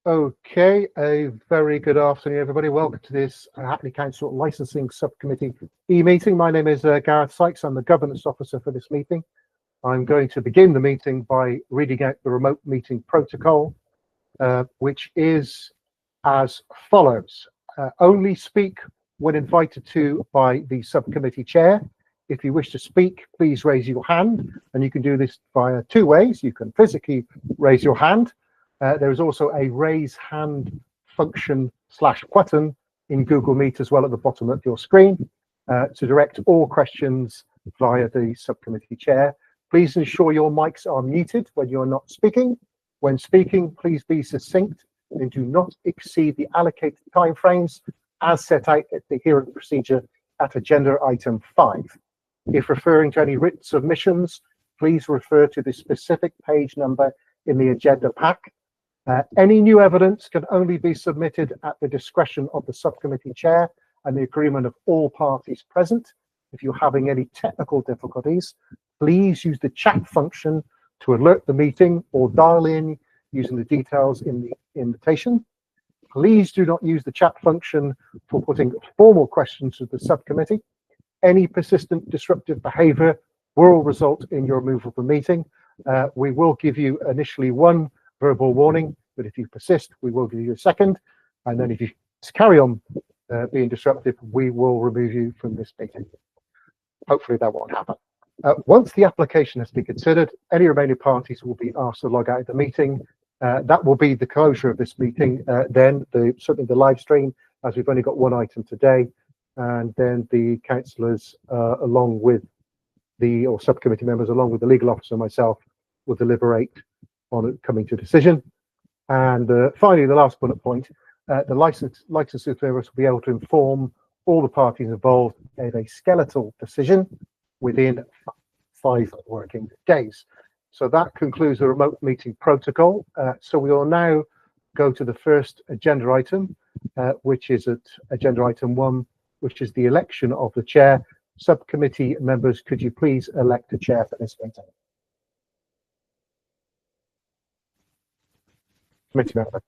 Okay, a very good afternoon, everybody. Welcome to this Hackney Council Licensing Subcommittee e-meeting. My name is Gareth Sykes. I'm the Governance Officer for this meeting. I'm going to begin the meeting by reading out the remote meeting protocol, which is as follows. Only speak when invited to by the subcommittee chair. If you wish to speak, please raise your hand, and you can do this via two ways. You can physically raise your hand. There is also a raise hand function / button in Google Meet as well at the bottom of your screen to direct all questions via the subcommittee chair. Please ensure your mics are muted when you're not speaking. When speaking, please be succinct and do not exceed the allocated timeframes as set out at the hearing procedure at agenda item 5. If referring to any written submissions, please refer to the specific page number in the agenda pack. Any new evidence can only be submitted at the discretion of the subcommittee chair and the agreement of all parties present. If you're having any technical difficulties, please use the chat function to alert the meeting or dial in using the details in the invitation. Please do not use the chat function for putting formal questions to the subcommittee. Any persistent disruptive behavior will result in your removal from the meeting. We will give you initially one verbal warning, but if you persist, we will give you a second. And then if you carry on being disruptive, we will remove you from this meeting. Hopefully that won't happen. Once the application has been considered, any remaining parties will be asked to log out of the meeting. That will be the closure of this meeting. Then certainly the live stream, as we've only got one item today, and then the councillors along with or subcommittee members along with the legal officer and myself will deliberate on it coming to decision. And finally, the last bullet point, the licensing service will be able to inform all the parties involved of a skeletal decision within 5 working days. So that concludes the remote meeting protocol. So we will now go to the first agenda item, which is at agenda item 1, which is the election of the chair. Subcommittee members, could you please elect a chair for this meeting? Committee member.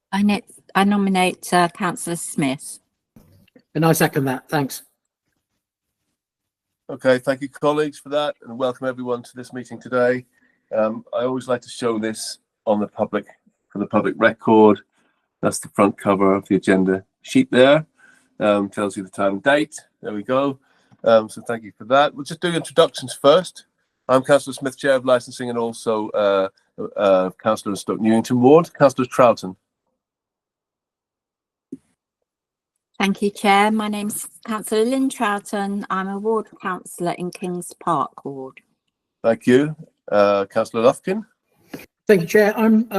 I nominate Councillor Smith. And I second that. Thanks. Okay, thank you, colleagues, for that, and welcome everyone to this meeting today. I always like to show this on the public for the public record. That's the front cover of the agenda sheet there. Tells you the time and date. There we go. So thank you for that. We'll just do introductions first. I'm Councillor Smith, Chair of Licensing, and also Councillor in Stoke Newington Ward. Councillor Troughton. Thank you, Chair. My name's Councillor Lynn Troughton. I'm a ward councillor in Kings Park Ward. Thank you. Councillor Lufkin. Thank you, Chair. I'm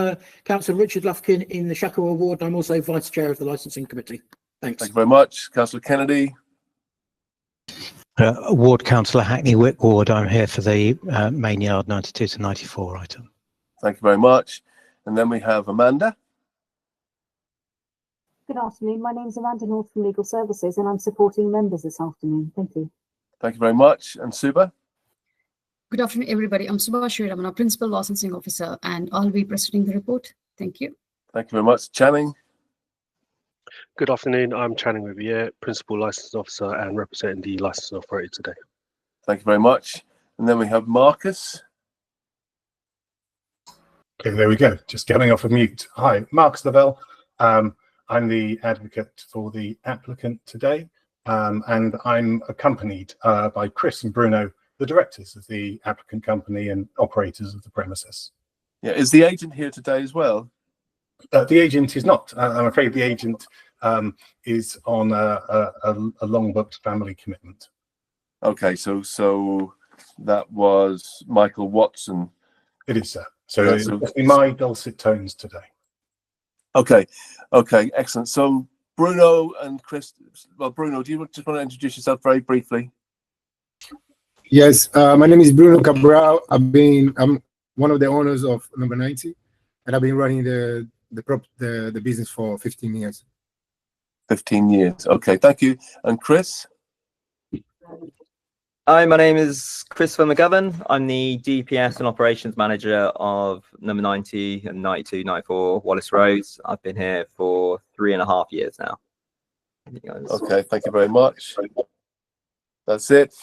Councillor Richard Lufkin in the Shacklewell Ward. I'm also Vice Chair of the Licensing Committee. Thanks. Thank you very much. Councillor Kennedy. Ward Councillor Hackney Wick Ward. I'm here for the main yard 92 to 94 item. Thank you very much. And then we have Amanda. Good afternoon. My name is Amanda North from Legal Services, and I'm supporting members this afternoon. Thank you. Thank you very much. And Suba. Good afternoon, everybody. I'm Suba Shir. I'm a Principal Licensing Officer, and I'll be presenting the report. Thank you. Thank you very much. Channing. Good afternoon. I'm Channing Riviere, Principal Licensing Officer and representing the Licensing Authority today. Thank you very much. And then we have Marcus. Okay, there we go. Just getting off of mute. Hi, Marcus Lavelle. I'm the advocate for the applicant today, and I'm accompanied by Chris and Bruno, the directors of the applicant company and operators of the premises. Yeah, is the agent here today as well? The agent is not. I'm afraid the agent is on a long-booked family commitment. Okay, so that was Michael Watson. It is, sir. So yeah, it'll be my dulcet tones today. Okay, excellent. So Bruno and Chris, well, Bruno, do you just want to introduce yourself very briefly? Yes, my name is Bruno Cabral. I'm one of the owners of Number 90, and I've been running the business for 15 years. 15 years. Okay, thank you. And Chris? Hi, my name is Christopher McGovern. I'm the DPS and Operations Manager of number 90 and 92, 94 Wallace Roads. I've been here for 3.5 years now. Okay, thank you very much. That's it.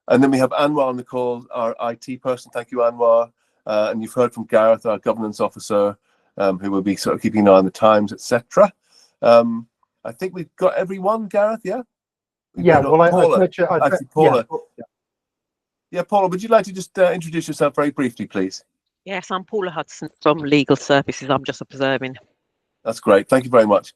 And then we have Anwar on the call, our IT person. Thank you, Anwar. And you've heard from Gareth, our governance officer, who will be sort of keeping an eye on the times, etc. I think we've got everyone, Gareth, yeah? Yeah, well, Paula. Paula. Yeah. Yeah, Paula, would you like to just introduce yourself very briefly, please? Yes, I'm Paula Hudson from Legal Services. I'm just observing. That's great. Thank you very much.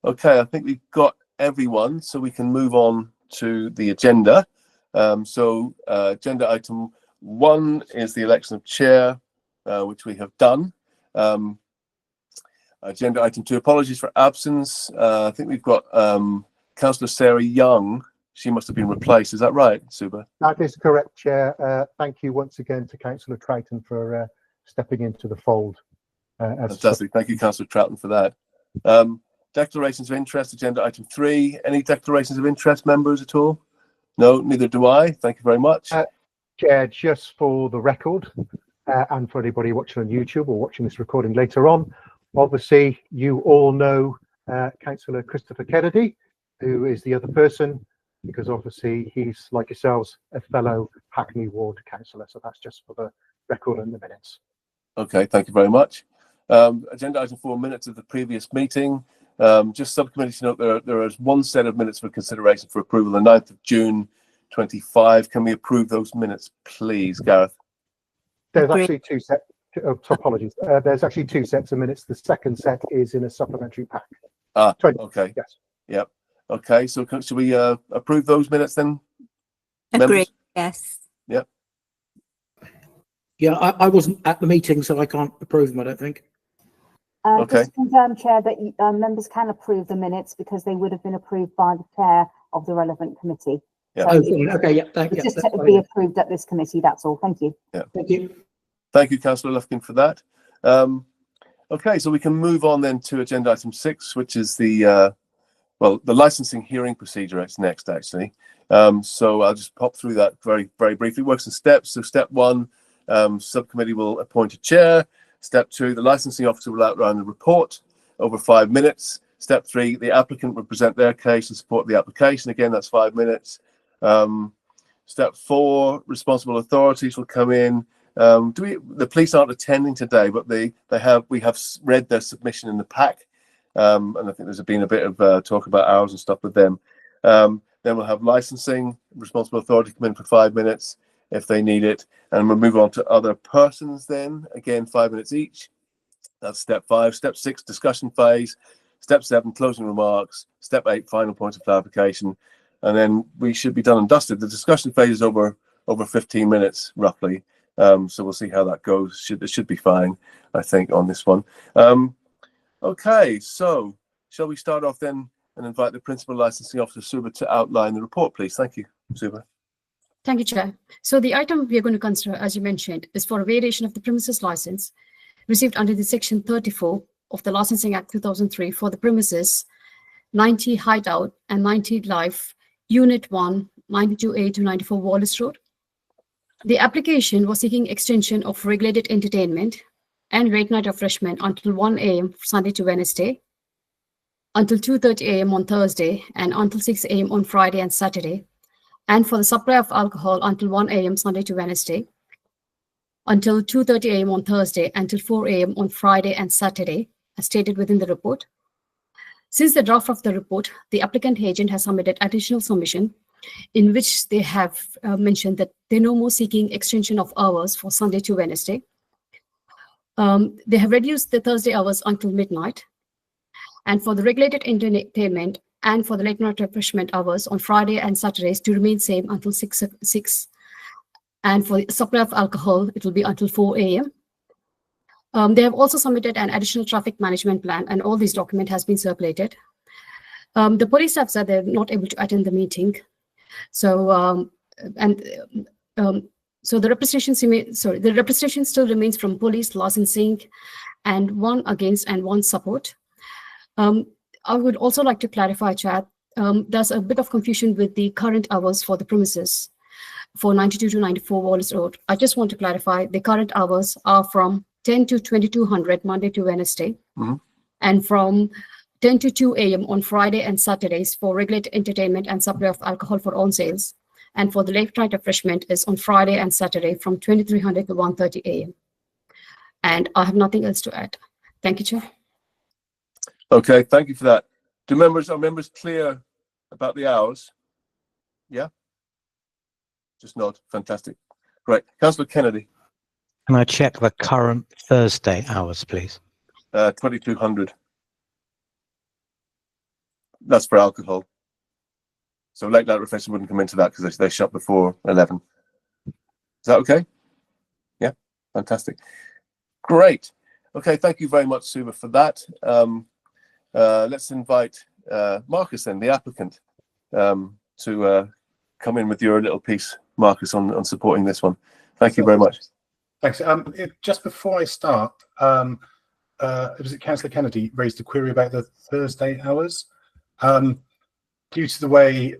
Okay, I think we've got everyone, so we can move on to the agenda. Agenda item 1 is the election of chair, which we have done. Agenda item 2, apologies for absence. I think we've got Councillor Sarah Young. She must have been replaced. Is that right, Suba? That is correct, Chair. Thank you once again to Councillor Troughton for stepping into the fold. Fantastic. Thank you, Councillor Troughton, for that. Declarations of interest, agenda item 3. Any declarations of interest, members, at all? No, neither do I. Thank you very much. Chair, just for the record, and for anybody watching on YouTube or watching this recording later on, obviously you all know Councillor Christopher Kennedy, who is the other person, because obviously he's, like yourselves, a fellow Hackney Ward councillor. So that's just for the record and the minutes. Okay, thank you very much. Agenda item 4, minutes of the previous meeting. Just subcommittee to note there is one set of minutes for consideration for approval, the 9th of June 25. Can we approve those minutes, please, Gareth? There's actually two sets. Apologies. There's actually 2 sets of minutes. The second set is in a supplementary pack. Okay. Yes. Yep. Okay, so should we approve those minutes then? Agree. Members? Yes. Yep. Yeah, I wasn't at the meeting, so I can't approve them, I don't think. Okay. Just to confirm, Chair, that members can approve the minutes because they would have been approved by the chair of the relevant committee. Yeah. So Oh, fine. Okay, yeah, it's just that's to fine, be yeah. approved at this committee, that's all. Thank you. Yeah. Thank you. Thank you, Councillor Lufkin, for that. Okay, so we can move on then to agenda item 6, which is the licensing hearing procedure. It's next, actually. So I'll just pop through that very, very briefly. Works in steps. So step 1, subcommittee will appoint a chair. Step 2, the licensing officer will outline the report over 5 minutes. Step 3, the applicant will present their case and support the application. Again, that's 5 minutes. Step 4, responsible authorities will come in. The police aren't attending today, but we have read their submission in the pack, and I think there's been a bit of talk about hours and stuff with them. Then we'll have licensing, responsible authority come in for 5 minutes if they need it, and we'll move on to other persons. Then again, 5 minutes each. That's step 5. Step 6, discussion phase. Step 7, closing remarks. Step 8, final point of clarification, and then we should be done and dusted. The discussion phase is over 15 minutes roughly. So we'll see how that goes. It should be fine, I think, on this one. Okay, so shall we start off then and invite the Principal Licensing Officer, Suba, to outline the report, please? Thank you, Suba. Thank you, Chair. So the item we are going to consider, as you mentioned, is for a variation of the premises license received under the Section 34 of the Licensing Act 2003 for the premises 90 Hideout and 90 Life, Unit 1, 92A to 94 Wallace Road. The application was seeking extension of regulated entertainment and late night refreshment until 1 a.m. Sunday to Wednesday, until 2:30 a.m. on Thursday, and until 6 a.m. on Friday and Saturday, and for the supply of alcohol until 1 a.m. Sunday to Wednesday, until 2:30 a.m. on Thursday, until 4 a.m. on Friday and Saturday, as stated within the report. Since the draft of the report, the applicant agent has submitted additional submission in which they have mentioned that they're no more seeking extension of hours for Sunday to Wednesday. They have reduced the Thursday hours until midnight. And for the regulated entertainment and for the late night refreshment hours on Friday and Saturdays to remain same until 6. And for the supply of alcohol, it will be until 4 a.m. They have also submitted an additional traffic management plan, and all these documents has been circulated. The police have said they're not able to attend the meeting. So so the representation still remains from police, licensing, and 1 against and 1 support. I would also like to clarify, Chad, there's a bit of confusion with the current hours for the premises. for 92 to 94 Wallace Road. I just want to clarify the current hours are from 10 to 2200 Monday to Wednesday, and from 10 to 2 a.m. on Friday and Saturdays for regulated entertainment and supply of alcohol for on sales. And for the late night refreshment is on Friday and Saturday from 2300 to 1:30 a.m. And I have nothing else to add. Thank you, Chair. Okay, thank you for that. Are members clear about the hours? Yeah? Just nod. Fantastic. Great. Councillor Kennedy. Can I check the current Thursday hours, please? 2200. That's for alcohol. So late night refreshment wouldn't come into that because they shut before 11. Is that okay? Yeah, fantastic. Great. Okay, thank you very much, Suma, for that. Let's invite Marcus then, the applicant, to come in with your little piece, Marcus, on supporting this one. Thank you very much. Thanks. Just before I start, was it Councillor Kennedy raised a query about the Thursday hours? Due to the way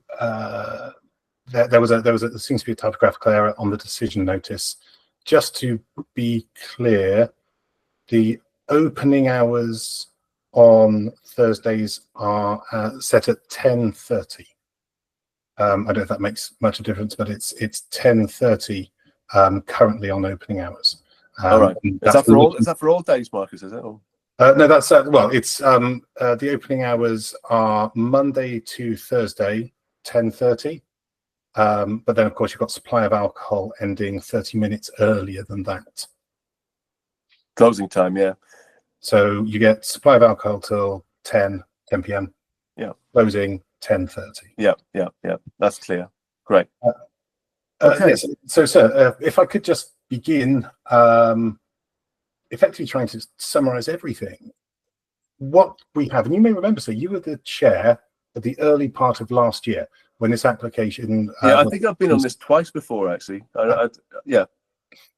there seems to be a typographical error on the decision notice. Just to be clear, the opening hours on Thursdays are set at 10:30. I don't know if that makes much of a difference, but it's 10:30 currently on opening hours. All right. Is that for all days, Marcus? Is it? Or? No, that's well. It's the opening hours are Monday to Thursday, 10:30. But then, of course, you've got supply of alcohol ending 30 minutes earlier than that. Closing time, yeah. So you get supply of alcohol till 10 p.m. Yeah. Closing 10:30. Yeah. That's clear. Great. Okay. Yes. So, sir, if I could just begin. Effectively trying to summarize everything. What we have, and you may remember, so you were the chair at the early part of last year when this application. Yeah, I think I've been on this twice before, actually. Yeah.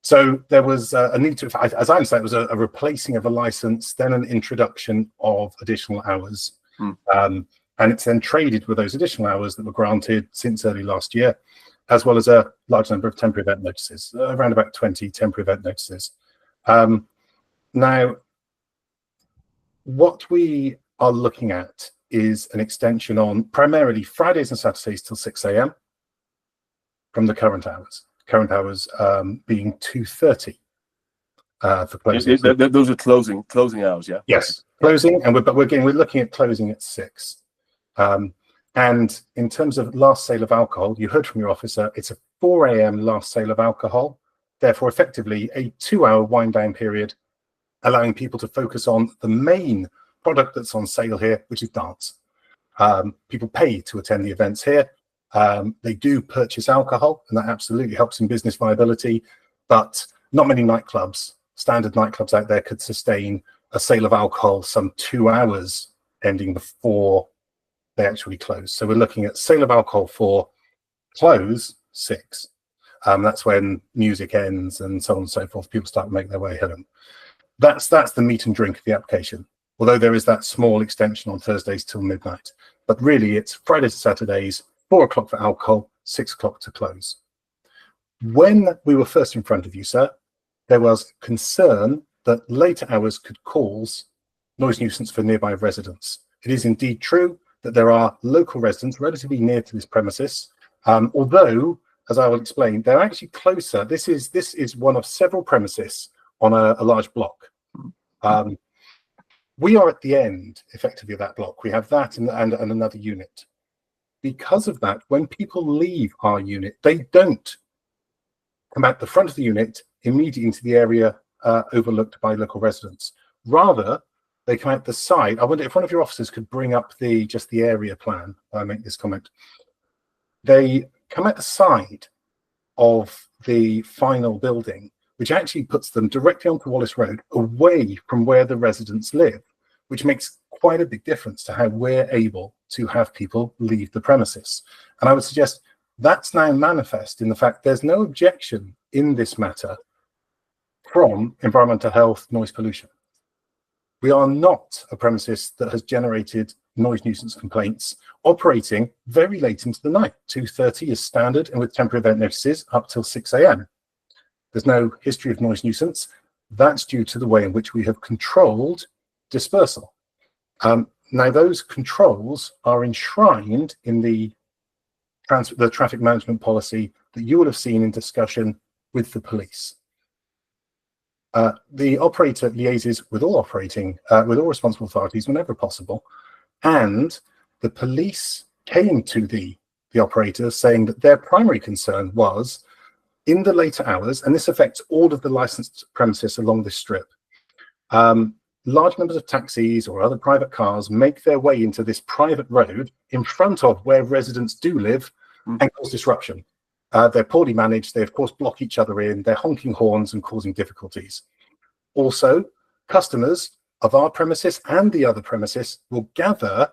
So there was a need to, as I understand, it was a replacing of a license, then an introduction of additional hours. And it's then traded with those additional hours that were granted since early last year, as well as a large number of temporary event notices, around about 20 temporary event notices. Now, what we are looking at is an extension on primarily Fridays and Saturdays till 6 a.m. from the current hours. Current hours being 2:30 for closing. Those are closing hours, yeah. Yes, closing, and we're looking at closing at 6. And in terms of last sale of alcohol, you heard from your officer, it's a 4 a.m. last sale of alcohol. Therefore, effectively, a 2-hour wind down period, allowing people to focus on the main product that's on sale here, which is dance. People pay to attend the events here. They do purchase alcohol, and that absolutely helps in business viability. But not many nightclubs, standard nightclubs out there, could sustain a sale of alcohol some 2 hours ending before they actually close. So we're looking at sale of alcohol for close 6. That's when music ends and so on and so forth. People start to make their way home. That's the meat and drink of the application. Although there is that small extension on Thursdays till midnight, but really it's Fridays and Saturdays, 4 o'clock for alcohol, 6 o'clock to close. When we were first in front of you, sir, there was concern that later hours could cause noise nuisance for nearby residents. It is indeed true that there are local residents relatively near to this premises, although, as I will explain, they're actually closer. This is one of several premises on a large block. We are at the end, effectively, of that block. We have that and another unit. Because of that, when people leave our unit, they don't come out the front of the unit immediately into the area overlooked by local residents. Rather, they come out the side. I wonder if one of your officers could bring up just the area plan while I make this comment. They come out the side of the final building, which actually puts them directly onto Wallace Road, away from where the residents live, which makes quite a big difference to how we're able to have people leave the premises. And I would suggest that's now manifest in the fact there's no objection in this matter from environmental health, noise pollution. We are not a premises that has generated noise nuisance complaints operating very late into the night. 2:30 is standard, and with temporary event notices up till 6 a.m. There's no history of noise nuisance. That's due to the way in which we have controlled dispersal. Now, those controls are enshrined in the traffic management policy that you will have seen in discussion with the police. The operator liaises with all responsible authorities whenever possible, and the police came to the operator saying that their primary concern was in the later hours, and this affects all of the licensed premises along this strip. Large numbers of taxis or other private cars make their way into this private road in front of where residents do live and cause disruption. They're poorly managed. They, of course, block each other in. They're honking horns and causing difficulties. Also, customers of our premises and the other premises will gather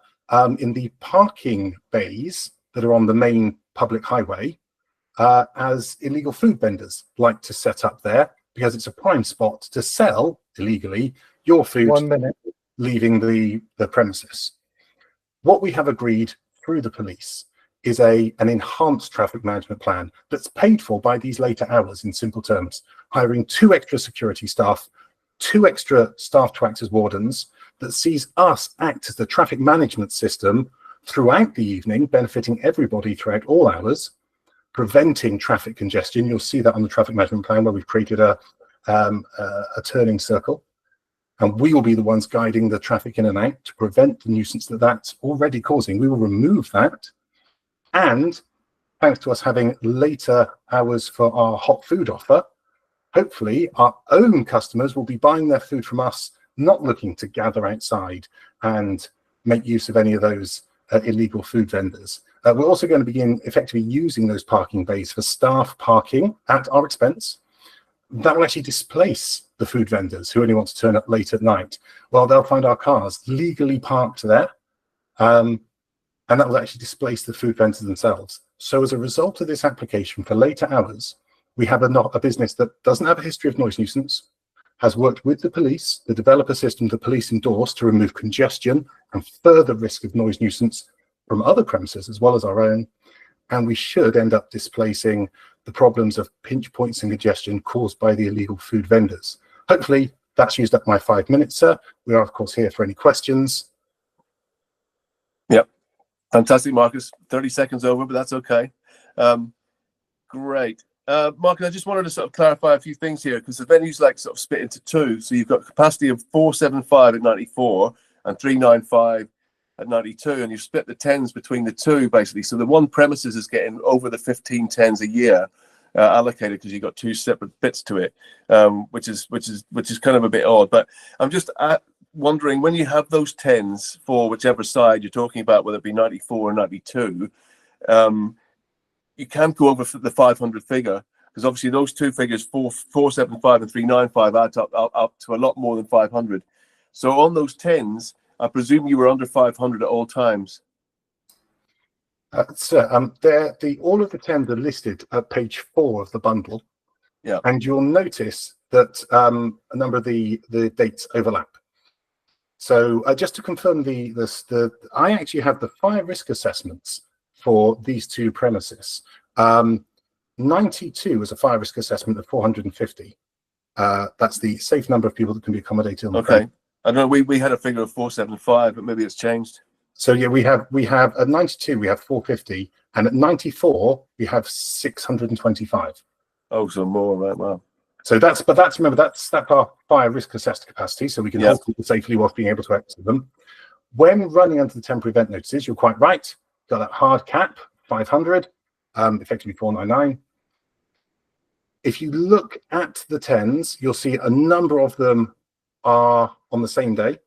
in the parking bays that are on the main public highway as illegal food vendors like to set up there because it's a prime spot to sell illegally your food leaving the premises. What we have agreed through the police is an enhanced traffic management plan that's paid for by these later hours, in simple terms, hiring 2 extra security staff, 2 extra staff to act as wardens, that sees us act as the traffic management system throughout the evening, benefiting everybody throughout all hours, preventing traffic congestion. You'll see that on the traffic management plan where we've created a turning circle. And we will be the ones guiding the traffic in and out to prevent the nuisance that that's already causing. We will remove that. And thanks to us having later hours for our hot food offer, hopefully our own customers will be buying their food from us, not looking to gather outside and make use of any of those illegal food vendors. We're also going to begin effectively using those parking bays for staff parking at our expense. That will actually displace the food vendors who only want to turn up late at night. Well, they'll find our cars legally parked there, and that will actually displace the food vendors themselves. So as a result of this application for later hours, we have a business that doesn't have a history of noise nuisance, has worked with the police, the developer system the police endorse to remove congestion and further risk of noise nuisance from other premises as well as our own, and we should end up displacing the problems of pinch points and congestion caused by the illegal food vendors. Hopefully that's used up my 5 minutes, sir. We are, of course, here for any questions. Yep. Fantastic, Marcus. 30 seconds over, but that's okay. Great. Marcus, I just wanted to sort of clarify a few things here because the venue's like sort of split into 2. So you've got capacity of 475 at 94 and 395 at 92, and you've split the 10s between the 2 basically. So the one premises is getting over the 15 10s a year allocated because you've got 2 separate bits to it, which is kind of a bit odd. But I'm just wondering, when you have those 10s for whichever side you're talking about, whether it be 94 or 92, you can't go over the 500 figure because obviously those 2 figures, 475 and 395, add up to a lot more than 500. So on those 10s, I presume you were under 500 at all times. Sir, all of the 10s are listed at page 4 of the bundle. Yeah. And you'll notice that a number of the dates overlap. So just to confirm I actually have the fire risk assessments for these 2 premises. 92 is a fire risk assessment of 450. That's the safe number of people that can be accommodated on the Okay. I don't know, we had a figure of 475, but maybe it's changed. So yeah, we have at 92 we have 450, and at 94 we have 625. Oh, so more, right? Wow. So that's our fire risk assessed capacity, so we can hold people safely whilst being able to exit them. When running under the temporary event notices, you're quite right. Got that hard cap, 500, effectively 499. If you look at the 10s, you'll see a number of them are on the same day.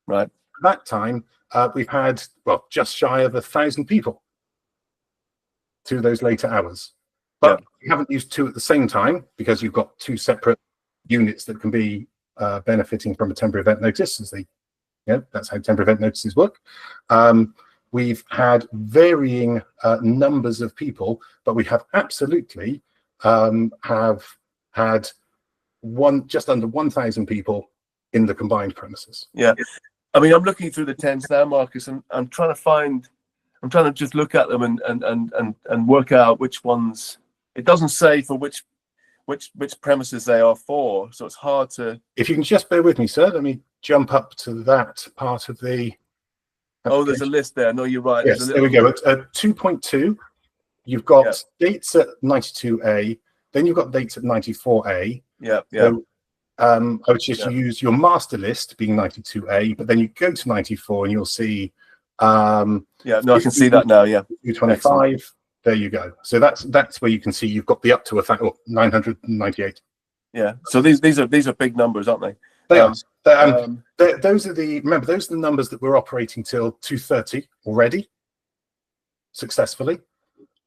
Right. At that time, we've had, well, just shy of 1,000 people to those later hours. But we haven't used 2 at the same time because you've got 2 separate units that can be benefiting from a temporary event notice. That's how temporary event notices work. We've had varying numbers of people, but we have absolutely have had just under 1,000 people in the combined premises. Yeah. I mean, I'm looking through the tents now, Marcus, and I'm trying to just look at them and work out which ones. It doesn't say for which premises they are for, so it's hard to. If you can just bear with me, sir, let me jump up to that part of the. Oh, there's a list there. No, you're right. Yes, there we go. At 2.2, you've got dates at 92A, then you've got dates at 94A. Yeah. So, I would just use your master list being 92A, but then you go to 94 and you'll see. I can see that now. Yeah, 225. There you go. So that's where you can see you've got the up to 998. Yeah. So these are big numbers, aren't they? They are. Those are the numbers that we're operating till 2:30 already successfully,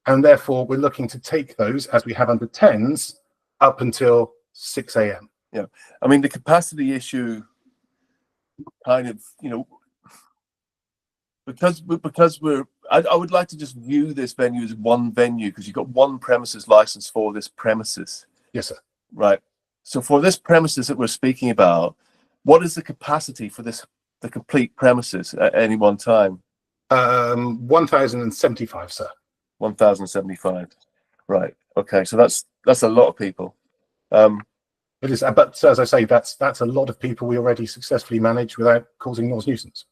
and therefore we're looking to take those as we have under 10s up until 6 a.m. Yeah, I mean the capacity issue, kind of, because I would like to just view this venue as one venue because you've got one premises license for this premises. Yes, sir. Right. So for this premises that we're speaking about, what is the capacity for the complete premises at any one time? 1,075, sir. 1,075. Right. Okay. So that's a lot of people. It is, but as I say, that's a lot of people we already successfully manage without causing noise nuisance.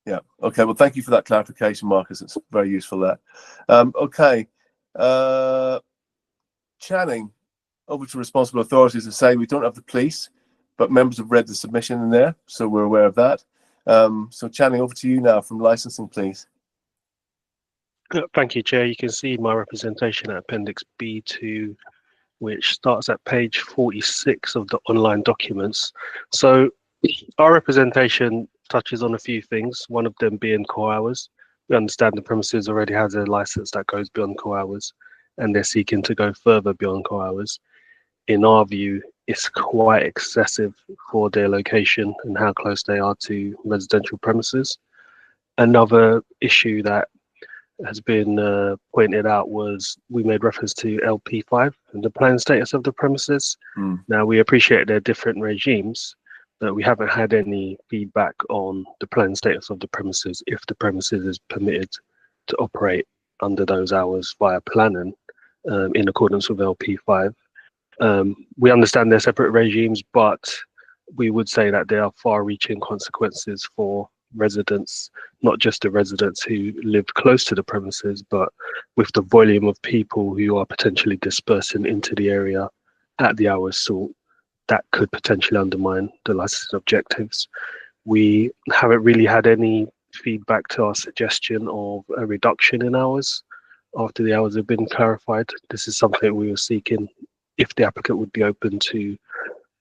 Yeah. Okay. Well, thank you for that clarification, Marcus. It's very useful there. Okay. Channing, over to responsible authorities to say we don't have the police, but members have read the submission in there, so we're aware of that. So Channing, over to you now from licensing, please. Thank you, Chair. You can see my representation at Appendix B2, which starts at page 46 of the online documents. So our representation touches on a few things, one of them being core hours. We understand the premises already has a license that goes beyond core hours, and they're seeking to go further beyond core hours. In our view, it's quite excessive for their location and how close they are to residential premises. Another issue that has been pointed out was we made reference to LP5 and the plan status of the premises. Now, we appreciate their different regimes, but we haven't had any feedback on the plan status of the premises if the premises is permitted to operate under those hours via planning in accordance with LP5. We understand they're separate regimes, but we would say that there are far-reaching consequences for residents, not just the residents who live close to the premises, but with the volume of people who are potentially dispersing into the area at the hours sought, that could potentially undermine the licensing objectives. We haven't really had any feedback to our suggestion of a reduction in hours after the hours have been clarified. This is something we were seeking if the applicant would be open to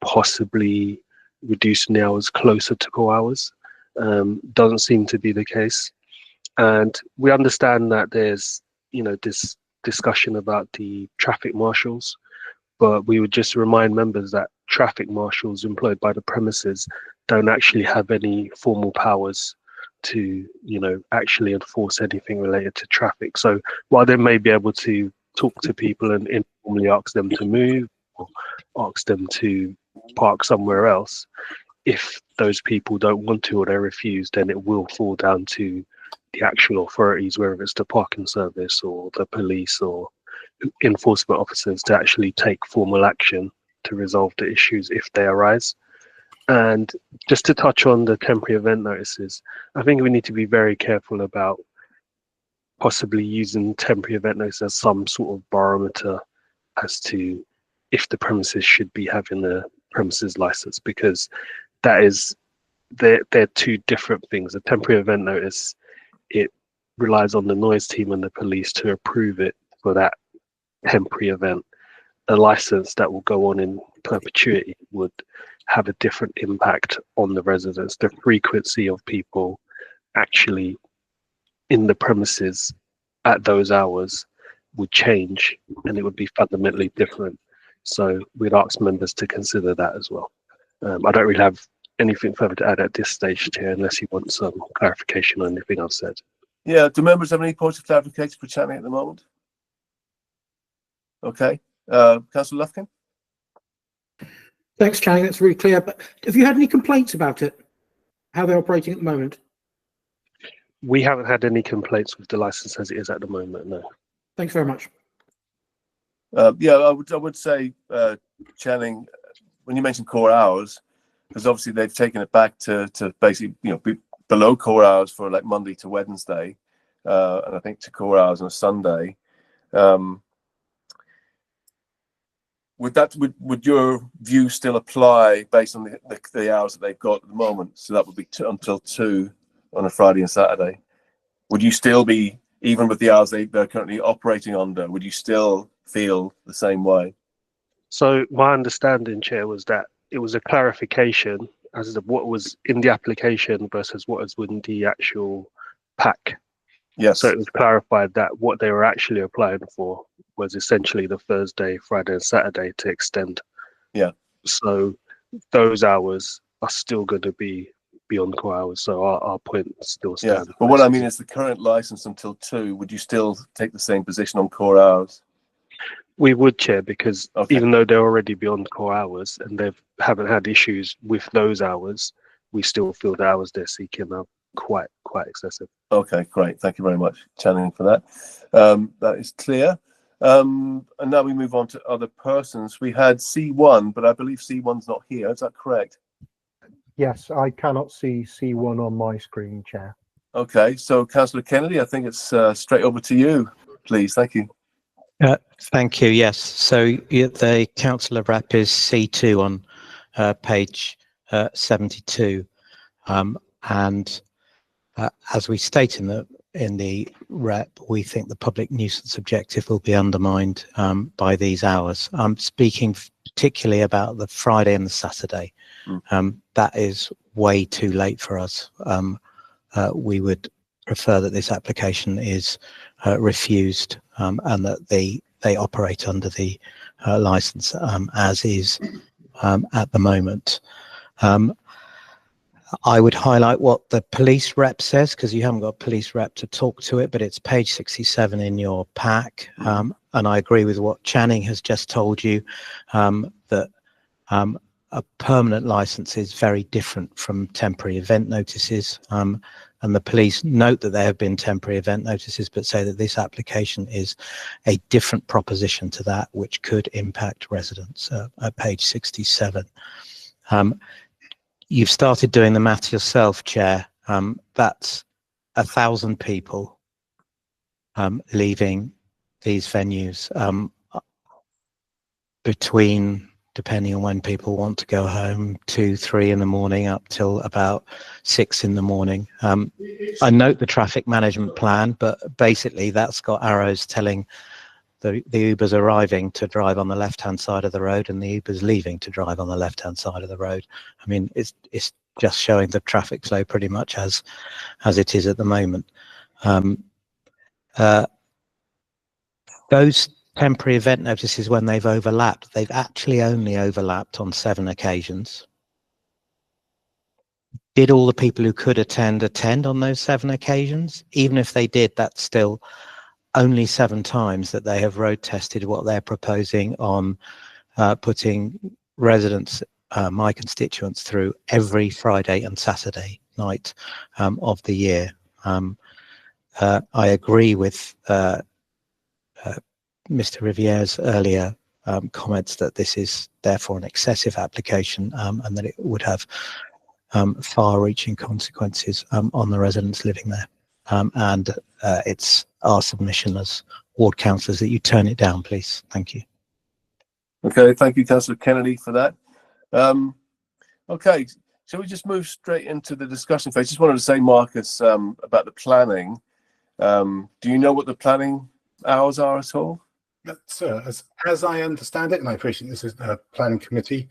possibly reducing the hours closer to core hours. Doesn't seem to be the case. And we understand that there's, this discussion about the traffic marshals, but we would just remind members that traffic marshals employed by the premises don't actually have any formal powers to, actually enforce anything related to traffic. So while they may be able to talk to people and informally ask them to move or ask them to park somewhere else, if those people don't want to or they refuse, then it will fall down to the actual authorities, whether it's the parking service or the police or enforcement officers, to actually take formal action to resolve the issues if they arise. And just to touch on the temporary event notices, I think we need to be very careful about possibly using temporary event notice as some sort of barometer as to if the premises should be having a premises license, because they're two different things. A temporary event notice, it relies on the noise team and the police to approve it for that temporary event. A license that will go on in perpetuity would have a different impact on the residents. The frequency of people actually in the premises at those hours would change, and it would be fundamentally different. So we'd ask members to consider that as well. I don't really have anything further to add at this stage, Chair, unless you want some clarification on anything I've said. Yeah, do members have any points of clarification for Channing at the moment? Okay, Councillor Lufkin? Thanks, Channing, that's really clear. But have you had any complaints about it? how they're operating at the moment? We haven't had any complaints with the license as it is at the moment, no. Thanks very much. Yeah, I would say, Channing, when you mentioned core hours, because obviously they've taken it back to basically, be below core hours for like Monday to Wednesday, and I think to core hours on a Sunday. Would your view still apply based on the hours that they've got at the moment? So that would be until 2 on a Friday and Saturday. Would you still be, even with the hours they're currently operating under, would you still feel the same way? So my understanding, Chair, was that it was a clarification as to what was in the application versus what was in the actual pack. Yes. So it was clarified that what they were actually applying for was essentially the Thursday, Friday, and Saturday to extend. Yeah. So those hours are still going to be beyond core hours. So our point still stands. Yeah. But what I mean is the current license until 2, would you still take the same position on core hours? We would, Chair, because Okay. even though they're already beyond core hours and they haven't had issues with those hours, we still feel the hours they're seeking are quite excessive. Okay, great. Thank you very much, Channing, for that. That is clear. And now we move on to other persons. We had C1, but I believe C1's not here. Is that correct? Yes, I cannot see C1 on my screen, Chair. Okay, so Councillor Kennedy, I think it's straight over to you, please. Thank you. Thank you. Yes. So the councillor rep is C2 on page 72, and as we state in the rep, we think the public nuisance objective will be undermined by these hours. I'm speaking particularly about the Friday and the Saturday. That is way too late for us. We would prefer that this application is refused and that they operate under the license as is at the moment. I would highlight what the police rep says, because you haven't got a police rep to talk to it, but it's page 67 in your pack. And I agree with what Channing has just told you, that a permanent license is very different from temporary event notices. And the police note that there have been temporary event notices, but say that this application is a different proposition to that, which could impact residents at page 67. You've started doing the math yourself, Chair. That's 1,000 people leaving these venues between, depending on when people want to go home, 2, 3 in the morning up till about 6 in the morning. I note the traffic management plan, but basically that's got arrows telling the Ubers arriving to drive on the left-hand side of the road and the Ubers leaving to drive on the left-hand side of the road. I mean, it's just showing the traffic flow pretty much as it is at the moment. Those temporary event notices, when they've overlapped, they've actually only overlapped on 7 occasions. Did all the people who could attend on those 7 occasions? Even if they did, that's still only 7 times that they have road tested what they're proposing on putting residents, my constituents, through every Friday and Saturday night of the year. I agree with Mr. Riviere's earlier comments that this is therefore an excessive application and that it would have far-reaching consequences on the residents living there. And it's our submission as ward councillors that you turn it down, please. Thank you. Okay, thank you, Councillor Kennedy, for that. Okay, shall we just move straight into the discussion phase? Just wanted to say, Marcus, about the planning. Do you know what the planning hours are at all? Sir, as I understand it, and I appreciate this is a planning committee,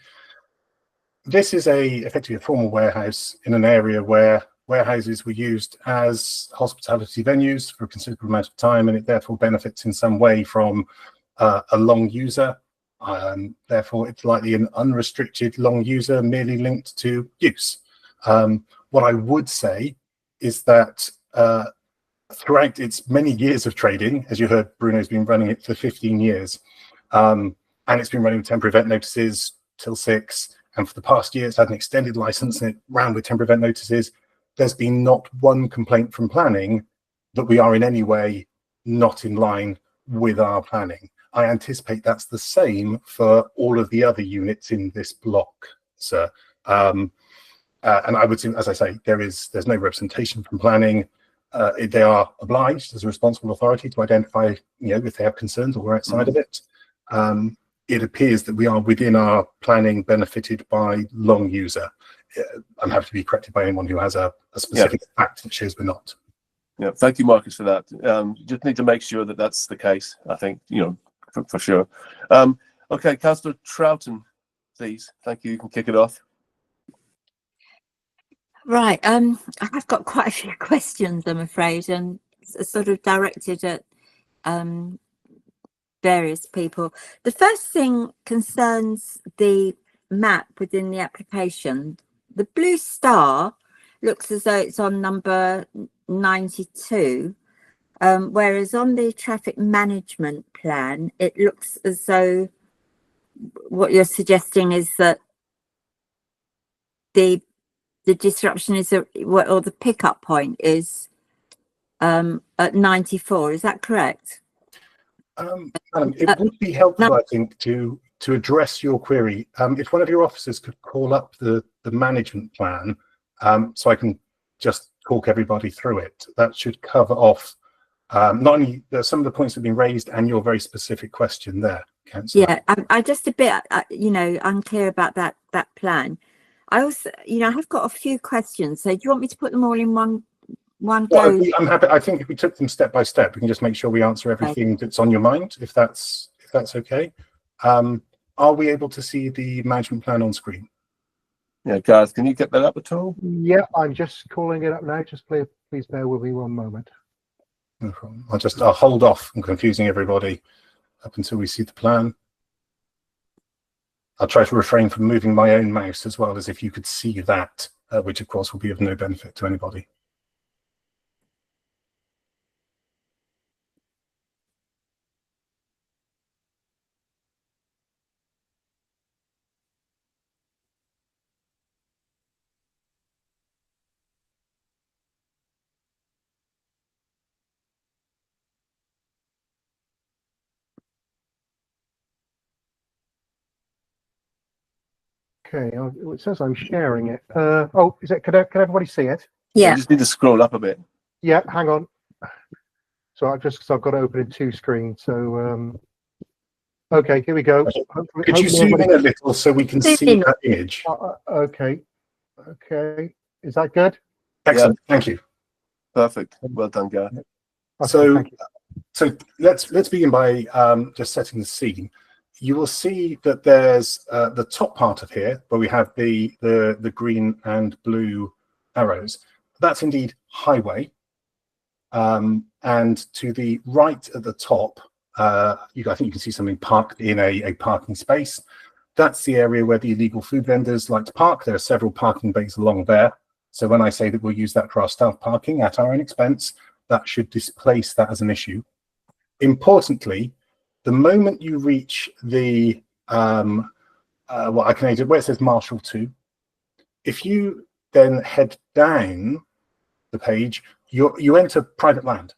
this is effectively a formal warehouse in an area where warehouses were used as hospitality venues for a considerable amount of time, and it therefore benefits in some way from a long user. Therefore, it's likely an unrestricted long user merely linked to use. What I would say is that throughout its many years of trading, as you heard, Bruno's been running it for 15 years, and it's been running temporary event notices till 6, and for the past year it's had an extended license and it ran with temporary event notices, there's been not one complaint from planning that we are in any way not in line with our planning. I anticipate that's the same for all of the other units in this block, sir. And I would say, as I say, there's no representation from planning. They are obliged as a responsible authority to identify, if they have concerns or we're outside of it. It appears that we are within our planning benefited by long user. I'm happy to be corrected by anyone who has a specific fact that shows we're not. Yeah, thank you, Marcus, for that. You just need to make sure that that's the case, I think, for sure. Okay, Councillor Troughton, please. Thank you. You can kick it off. Right. I've got quite a few questions, I'm afraid, and sort of directed at various people. The first thing concerns the map within the application. The blue star looks as though it's on number 92, whereas on the traffic management plan, it looks as though what you're suggesting is that the disruption is, or the pickup point is at 94. Is that correct? It would be helpful, I think, to address your query. If one of your officers could call up the management plan, so I can just talk everybody through it. That should cover off not only some of the points that have been raised and your very specific question there, Councillor. Yeah, I just a bit, unclear about that plan. I also, I have got a few questions. So do you want me to put them all in one go? I'm happy. I think if we took them step by step, we can just make sure we answer everything that's on your mind, if that's okay. Are we able to see the management plan on screen? Yeah, Gareth, can you get that up at all? Yeah, I'm just calling it up now. Just please bear with me one moment. No problem. I'll hold off from confusing everybody up until we see the plan. I'll try to refrain from moving my own mouse as well, as if you could see that, which of course will be of no benefit to anybody. Okay, it says I'm sharing it. Oh, is it? Can everybody see it? Yeah. You just need to scroll up a bit. Yeah, hang on. So I've got to open in two screens. So okay, here we go. Could you zoom in a little so we can see that image? Okay. Is that good? Excellent. Yeah. Thank you. Perfect. Well done, Gareth. Okay, so let's begin by just setting the scene. You will see that there's the top part of here where we have the green and blue arrows. That's indeed highway. And to the right at the top, I think you can see something parked in a parking space. That's the area where the illegal food vendors like to park. There are several parking bays along there. So when I say that we'll use that for our staff parking at our own expense, that should displace that as an issue. Importantly, the moment you reach the where it says Marshall 2, if you then head down the page, you enter private land.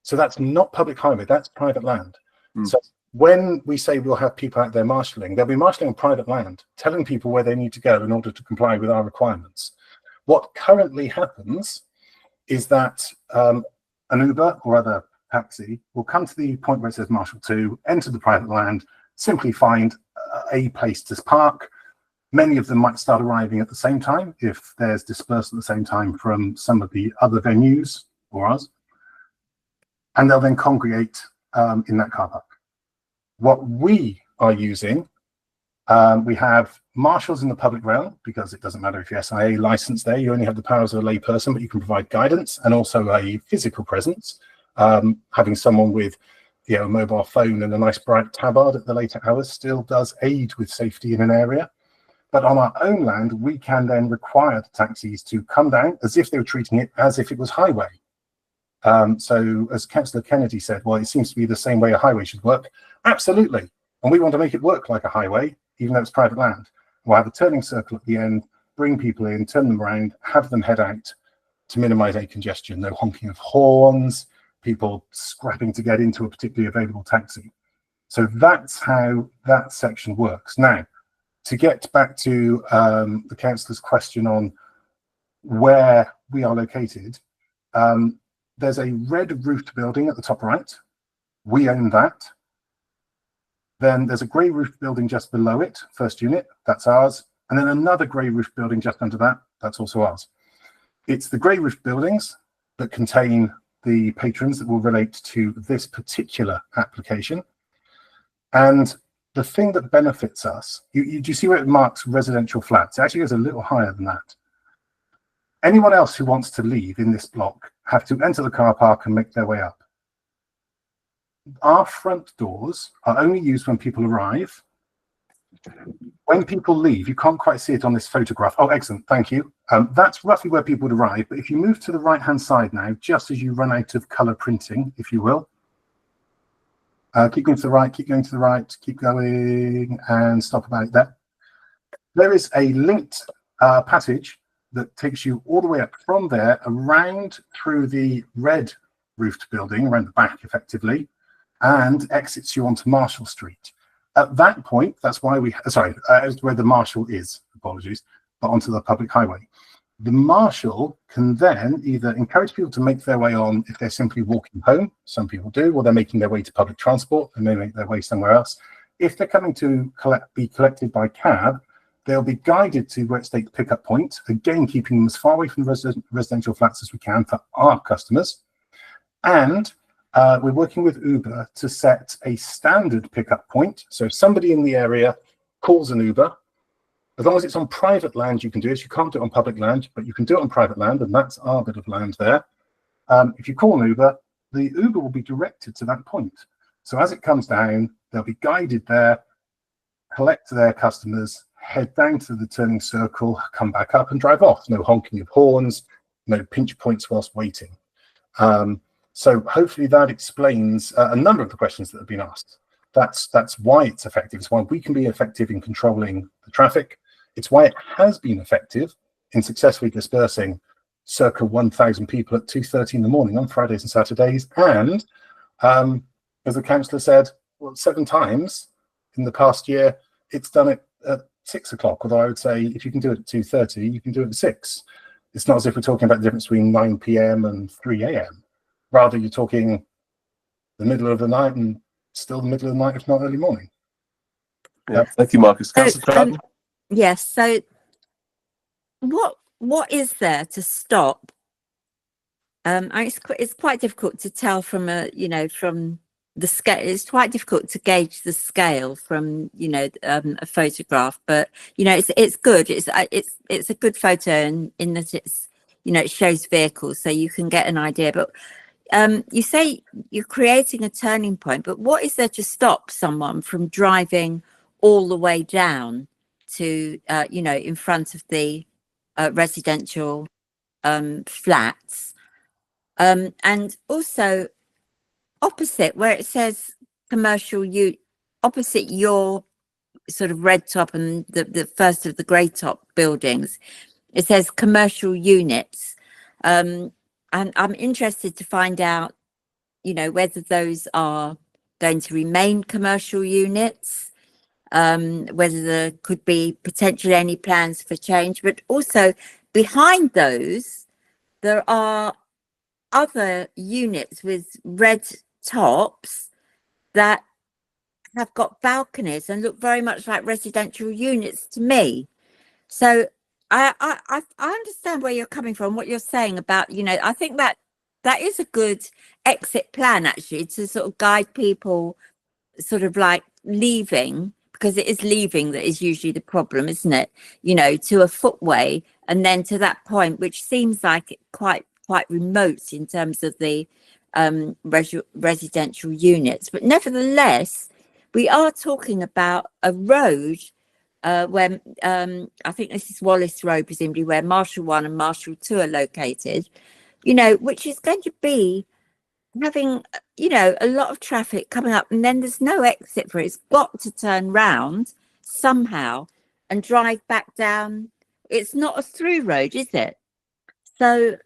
So that's not public highway, that's private land. So when we say we'll have people out there marshalling, they'll be marshalling on private land, telling people where they need to go in order to comply with our requirements. What currently happens is that an Uber or other taxi will come to the point where it says Marshall 2, enter the private land, simply find a place to park. Many of them might start arriving at the same time if there's dispersal at the same time from some of the other venues or us. And they'll then congregate in that car park. What we are using, we have marshals in the public realm, because it doesn't matter if you're SIA licensed there, you only have the powers of a lay person, but you can provide guidance and also a physical presence. Having someone with a mobile phone and a nice bright tabard at the later hours still does aid with safety in an area. But on our own land, we can then require the taxis to come down as if they were treating it as if it was highway. So as Councillor Kennedy said, well, it seems to be the same way a highway should work. Absolutely. And we want to make it work like a highway, even though it's private land. We'll have a turning circle at the end, bring people in, turn them around, have them head out to minimize any congestion. No honking of horns, people scrapping to get into a particularly available taxi. So that's how that section works. Now, to get back to the councillor's question on where we are located, there's a red roofed building at the top right. We own that. Then there's a grey roofed building just below it, first unit, that's ours. And then another grey roofed building just under that, that's also ours. It's the grey roofed buildings that contain the patrons that will relate to this particular application. And the thing that benefits us, do you see where it marks residential flats? It actually goes a little higher than that. Anyone else who wants to leave in this block have to enter the car park and make their way up. Our front doors are only used when people arrive. When people leave, you can't quite see it on this photograph. Oh, excellent, thank you. That's roughly where people would arrive. But if you move to the right-hand side now, just as you run out of colour printing, if you will, keep going to the right, keep going to the right, keep going, and stop about that. There is a linked passage that takes you all the way up from there, around through the red roofed building, around the back effectively, and exits you onto Marshall Street. At that point, that's why we, where the Marshall is, apologies, but onto the public highway. The Marshal can then either encourage people to make their way on if they're simply walking home, some people do, or they're making their way to public transport and they make their way somewhere else. If they're coming to be collected by cab, they'll be guided to where it's the pickup point, again, keeping them as far away from the residential flats as we can for our customers. And we're working with Uber to set a standard pickup point. So if somebody in the area calls an Uber, as long as it's on private land, you can do it. You can't do it on public land, but you can do it on private land, and that's our bit of land there. If you call an Uber, the Uber will be directed to that point. So as it comes down, they'll be guided there, collect their customers, head down to the turning circle, come back up and drive off. No honking of horns, no pinch points whilst waiting. So hopefully that explains a number of the questions that have been asked. That's why it's effective. It's why we can be effective in controlling the traffic. It's why it has been effective in successfully dispersing circa 1,000 people at 2:30 in the morning on Fridays and Saturdays. And as the councillor said, well, 7 times in the past year, it's done it at 6 o'clock. Although I would say if you can do it at 2:30, you can do it at 6. It's not as if we're talking about the difference between 9 p.m. and 3 a.m. Rather, you're talking the middle of the night and still the middle of the night, if not early morning. Yeah, thank you, Marcus. Councillor yes. So, what is there to stop? It's quite difficult to tell from from the scale. It's quite difficult to gauge the scale from a photograph. But it's good. It's a good photo in that it's it shows vehicles, so you can get an idea. But you say you're creating a turning point, but what is there to stop someone from driving all the way down to, in front of the residential flats? And also opposite where it says commercial, opposite your sort of red top and the first of the grey top buildings, it says commercial units. And I'm interested to find out, whether those are going to remain commercial units, whether there could be potentially any plans for change, but also behind those, there are other units with red tops that have got balconies and look very much like residential units to me. So I understand where you're coming from, what you're saying about, I think that is a good exit plan, actually, to sort of guide people sort of like leaving, because it is leaving that is usually the problem, isn't it? To a footway and then to that point, which seems like quite remote in terms of the residential units. But nevertheless, we are talking about a road where I think this is Wallace Road, presumably, where Marshall 1 and Marshall 2 are located, which is going to be having, a lot of traffic coming up, and then there's no exit for it. It's got to turn round somehow and drive back down. It's not a through road, is it? So,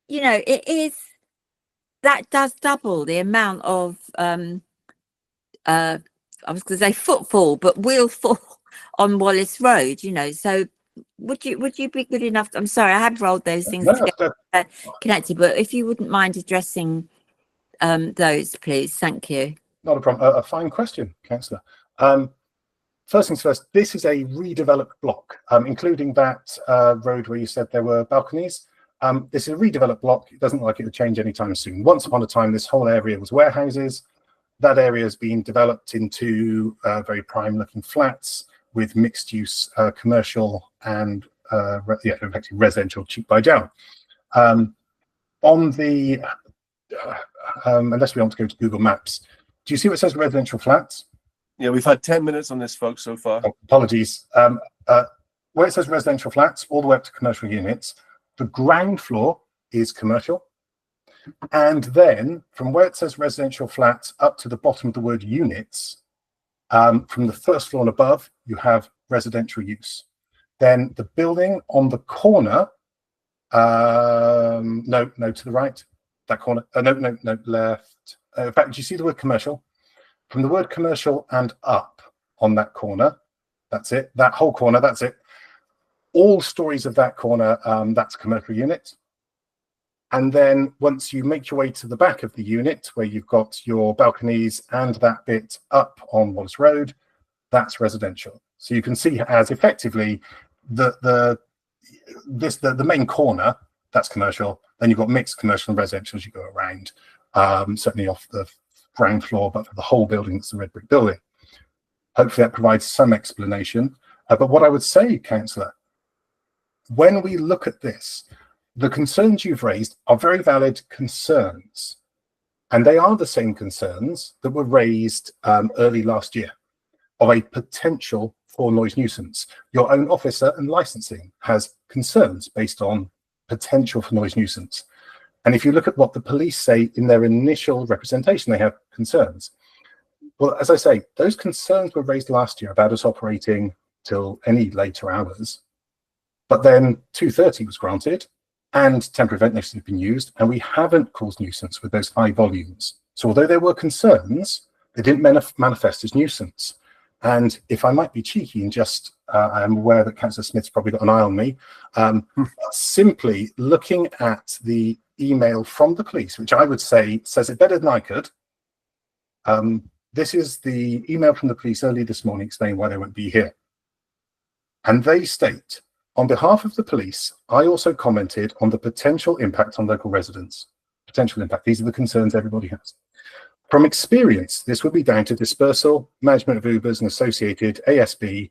you know, it is, that does double the amount of, I was going to say footfall, but wheel fall on Wallace Road, you know. So would you be good enough? I'm sorry, I have rolled those things No, together, connected, but if you wouldn't mind addressing those, please. Thank you. Not a problem. A fine question, Councillor. First things first, this is a redeveloped block, including that road where you said there were balconies. This is a redeveloped block. It doesn't look like it would change anytime soon. Once upon a time, this whole area was warehouses. That area has been developed into very prime looking flats with mixed use commercial and effectively residential cheap by jowl. On the, unless we want to go to Google Maps, do you see what says residential flats? Yeah, we've had 10 minutes on this, folks, so far. Oh, apologies. Where it says residential flats, all the way up to commercial units, the ground floor is commercial. And then from where it says residential flats up to the bottom of the word units, from the first floor and above, you have residential use. Then the building on the corner, no, to the right, that corner, no, left. In fact, do you see the word commercial? From the word commercial and up on that corner, that's it, that whole corner, that's it. All stories of that corner, that's commercial unit. And then once you make your way to the back of the unit where you've got your balconies and that bit up on Wallace Road, that's residential. So you can see as effectively the main corner, that's commercial. Then you've got mixed commercial and residential as you go around, certainly off the ground floor, but for the whole building, it's a red brick building. Hopefully that provides some explanation. But what I would say, Councillor, when we look at this, the concerns you've raised are very valid concerns, and they are the same concerns that were raised early last year of a potential for noise nuisance. Your own officer and licensing has concerns based on potential for noise nuisance. And if you look at what the police say in their initial representation, they have concerns. Well, as I say, those concerns were raised last year about us operating till any later hours, but then 230 was granted and temporary vent notices have been used, and we haven't caused nuisance with those high volumes. So although there were concerns, they didn't manifest as nuisance. And if I might be cheeky and just, I'm aware that Councillor Smith's probably got an eye on me, simply looking at the email from the police, which I would say says it better than I could. This is the email from the police early this morning explaining why they won't be here. And they state, on behalf of the police, I also commented on the potential impact on local residents. Potential impact, these are the concerns everybody has. From experience, this would be down to dispersal, management of Ubers and associated ASB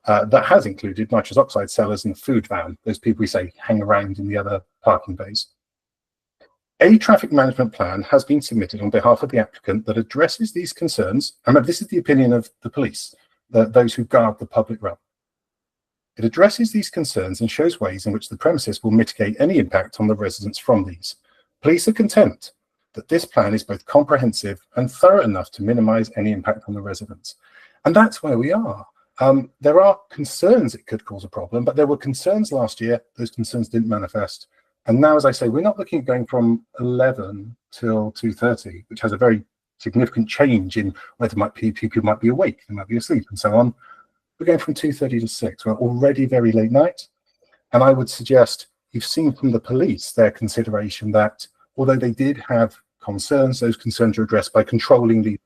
that has included nitrous oxide sellers and food van, those people we say hang around in the other parking bays. A traffic management plan has been submitted on behalf of the applicant that addresses these concerns. And remember, this is the opinion of the police, those who guard the public realm. It addresses these concerns and shows ways in which the premises will mitigate any impact on the residents from these. Police are content that this plan is both comprehensive and thorough enough to minimise any impact on the residents. And that's where we are. There are concerns it could cause a problem, but there were concerns last year. Those concerns didn't manifest. And now, as I say, we're not looking at going from 11 till 2:30, which has a very significant change in whether people might be awake, they might be asleep and so on. We're going from 2:30 to 6. We're already very late night. And I would suggest you've seen from the police their consideration that although they did have concerns, those concerns are addressed by controlling these.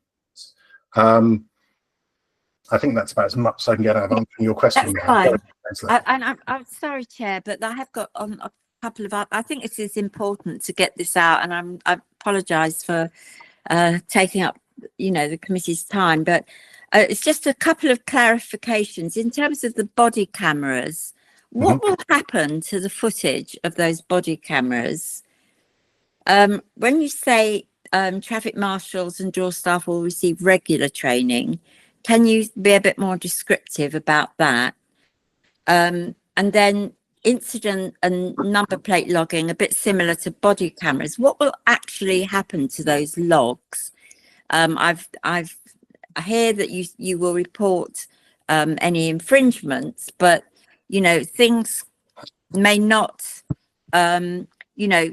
I think that's about as much as I can get out of answering your question. That's fine. And I'm sorry, Chair, but I have got on a couple of, I think it is important to get this out, and I apologise for taking up, the committee's time, but it's just a couple of clarifications in terms of the body cameras. What will happen to the footage of those body cameras? When you say traffic marshals and door staff will receive regular training, can you be a bit more descriptive about that? And then incident and number plate logging, a bit similar to body cameras. What will actually happen to those logs? I hear that you will report any infringements, but you know, things may not, you know,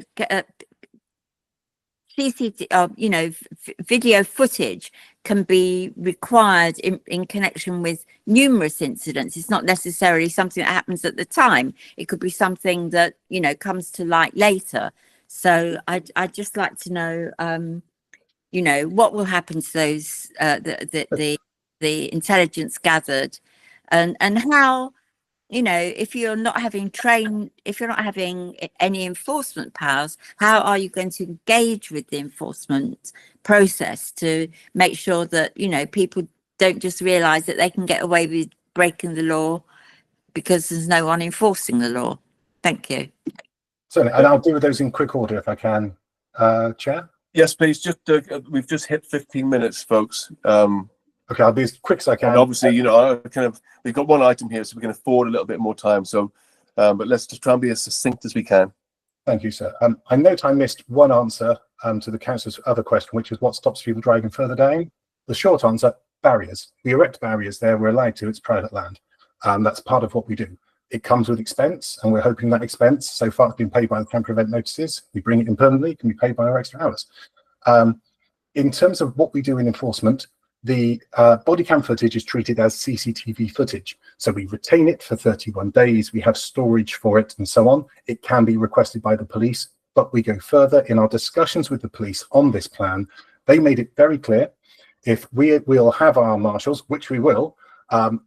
CCTV, you know, video footage can be required in connection with numerous incidents. It's not necessarily something that happens at the time. It could be something that, you know, comes to light later. So I'd just like to know, you know, what will happen to those, the intelligence gathered, and how, you know, if you're not having any enforcement powers, how are you going to engage with the enforcement process to make sure that, you know, people don't just realize that they can get away with breaking the law because there's no one enforcing the law? Thank you. Certainly, and I'll deal with those in quick order if I can, Chair. Yes, please. Just we've just hit 15 minutes, folks. Okay, I'll be as quick as I can. And obviously, you know, we've got one item here, so we can afford a little bit more time. So, but let's just try and be as succinct as we can. Thank you, sir. I note I missed one answer to the councillor's other question, which is what stops people driving further down? The short answer, barriers. We erect barriers there. We're allowed to. It's private land. That's part of what we do. It comes with expense, and we're hoping that expense so far has been paid by the temporary event notices. We bring it in permanently, it can be paid by our extra hours. In terms of what we do in enforcement, the body cam footage is treated as CCTV footage. So we retain it for 31 days. We have storage for it and so on. It can be requested by the police, but we go further in our discussions with the police on this plan. They made it very clear if we'll have our marshals, which we will,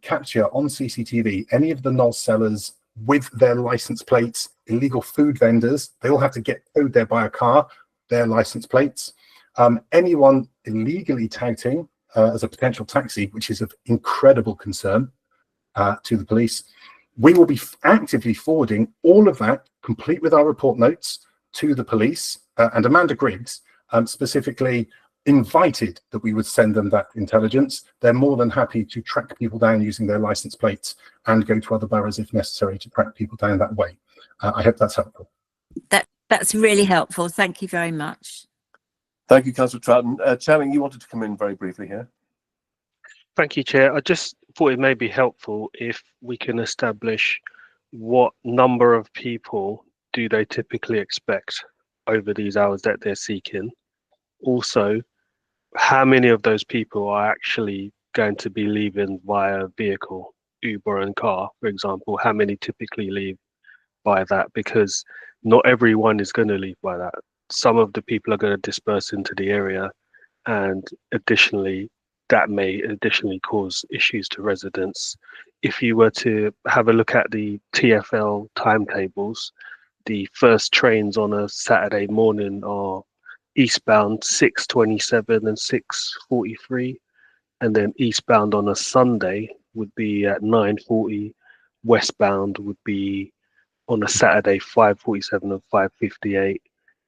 capture on CCTV any of the NOS sellers with their license plates, illegal food vendors. They all have to get towed there by a car, their license plates. Anyone illegally touting as a potential taxi, which is of incredible concern to the police. We will be actively forwarding all of that, complete with our report notes, to the police. And Amanda Griggs specifically invited that we would send them that intelligence. They're more than happy to track people down using their license plates and go to other boroughs if necessary to track people down that way. I hope that's helpful. That's really helpful. Thank you very much. Thank you, Councillor Troughton. Channing, you wanted to come in very briefly here. Thank you, Chair. I just thought it may be helpful if we can establish what number of people do they typically expect over these hours that they're seeking. Also, how many of those people are actually going to be leaving via vehicle, Uber and car, for example? How many typically leave by that? Because not everyone is going to leave by that. Some of the people are going to disperse into the area, and additionally, that may additionally cause issues to residents. If you were to have a look at the TfL timetables, the first trains on a Saturday morning are eastbound 6:27 and 6:43, and then eastbound on a Sunday would be at 9:40, westbound would be on a Saturday 5:47 and 5:58,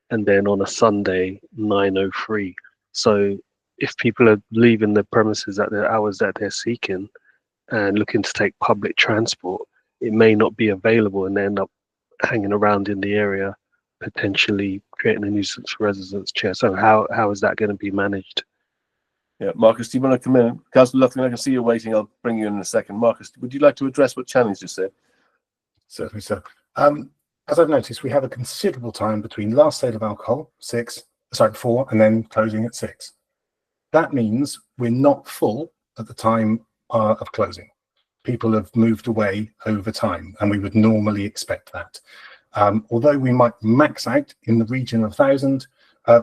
and then on a Sunday 9:03. So if people are leaving the premises at the hours that they're seeking and looking to take public transport, it may not be available and they end up hanging around in the area, potentially creating a nuisance for residents. Chair, so how is that going to be managed? Yeah, Marcus, do you want to come in? Councillor Lufkin, I can see you waiting. I'll bring you in a second. Marcus, would you like to address what Channing's just said? Certainly, sir. As I've noticed, we have a considerable time between last sale of alcohol, 4, and then closing at 6. That means we're not full at the time of closing. People have moved away over time, and we would normally expect that. Although we might max out in the region of 1,000,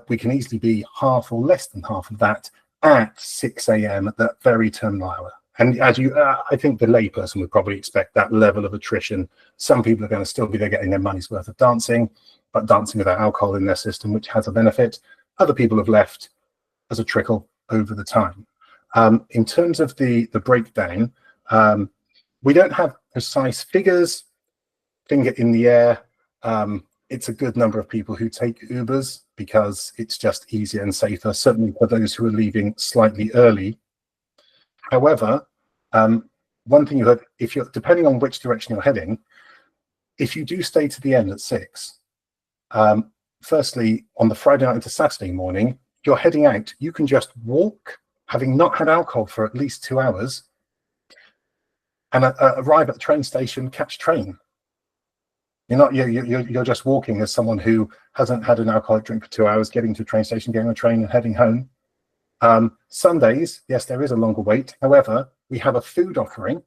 we can easily be half or less than half of that at 6 a.m. at that very terminal hour. And as you, I think the layperson would probably expect that level of attrition. Some people are going to still be there getting their money's worth of dancing, but dancing without alcohol in their system, which has a benefit. Other people have left as a trickle over the time. In terms of the breakdown, we don't have precise figures, finger in the air. It's a good number of people who take Ubers because it's just easier and safer, certainly for those who are leaving slightly early. However, one thing you heard, if you're depending on which direction you're heading, if you do stay to the end at 6, firstly, on the Friday night into Saturday morning, you're heading out, you can just walk, having not had alcohol for at least 2 hours, and arrive at the train station, catch train. You're just walking as someone who hasn't had an alcoholic drink for 2 hours, getting to a train station, getting on a train and heading home. Sundays, yes, there is a longer wait. However, we have a food offering,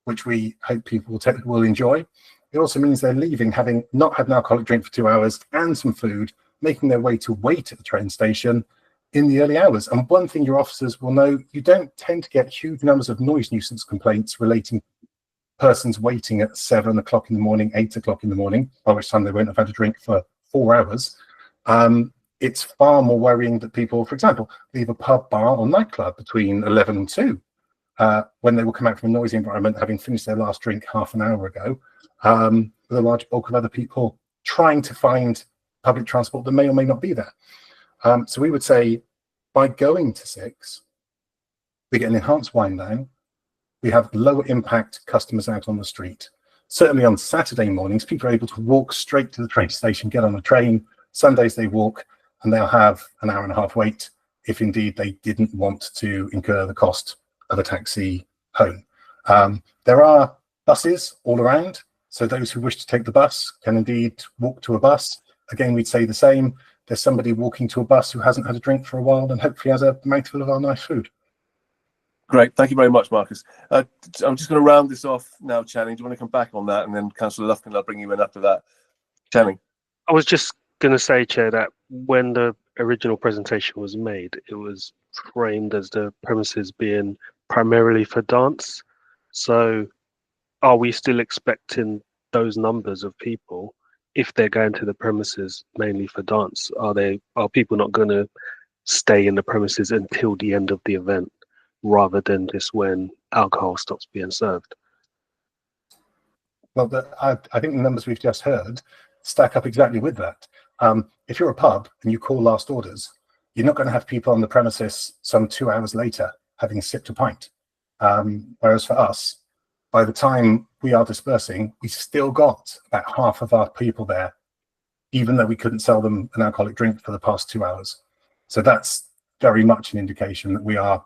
which we hope people will enjoy. It also means they're leaving, having not had an alcoholic drink for 2 hours and some food, making their way to wait at the train station in the early hours. And one thing your officers will know, you don't tend to get huge numbers of noise nuisance complaints relating persons waiting at 7 o'clock in the morning, 8 o'clock in the morning, by which time they won't have had a drink for 4 hours. It's far more worrying that people, for example, leave a pub, bar or nightclub between 11 and 2 when they will come out from a noisy environment, having finished their last drink half an hour ago, with a large bulk of other people trying to find public transport that may or may not be there. So we would say by going to 6, we get an enhanced wind down. We have lower impact customers out on the street. Certainly on Saturday mornings, people are able to walk straight to the train station, get on a train. Sundays they walk, and they'll have an hour and a half wait if indeed they didn't want to incur the cost of a taxi home. There are buses all around, so those who wish to take the bus can indeed walk to a bus. Again, we'd say the same. There's somebody walking to a bus who hasn't had a drink for a while and hopefully has a mouthful of our nice food. Great, thank you very much, Marcus. I'm just going to round this off now, Channing. Do you want to come back on that? And then Councillor Lufkin, I'll bring you in after that. Channing. I was just going to say, Chair, that when the original presentation was made, it was framed as the premises being primarily for dance. So are we still expecting those numbers of people if they're going to the premises mainly for dance? Are people not going to stay in the premises until the end of the event, rather than just when alcohol stops being served? Well, I think the numbers we've just heard stack up exactly with that. If you're a pub and you call last orders, you're not going to have people on the premises some 2 hours later having sipped a pint. Whereas for us, by the time we are dispersing, we've still got about half of our people there, even though we couldn't sell them an alcoholic drink for the past 2 hours. So that's very much an indication that we are,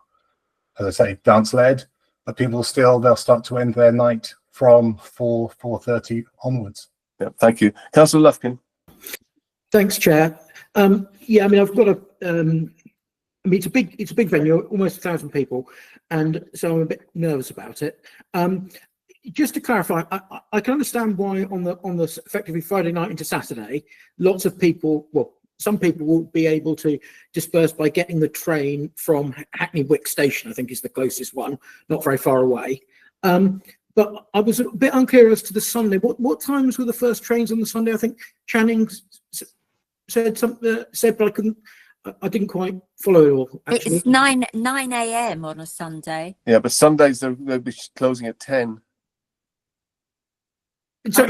as I say, dance-led, but people they'll start to end their night from 4:30 onwards. Yeah, thank you. Councillor Lufkin. Thanks, Chair. Yeah, I mean, I've got it's a big venue, almost 1,000 people, and so I'm a bit nervous about it. Just to clarify, I can understand why on the effectively Friday night into Saturday, lots of people, well, some people will be able to disperse by getting the train from Hackney Wick Station, I think is the closest one, not very far away. But I was a bit unclear as to the Sunday. What times were the first trains on the Sunday? I think Channing said something, but I didn't quite follow it all. Actually. It's 9 a.m. on a Sunday. Yeah, but Sundays they'll be closing at 10.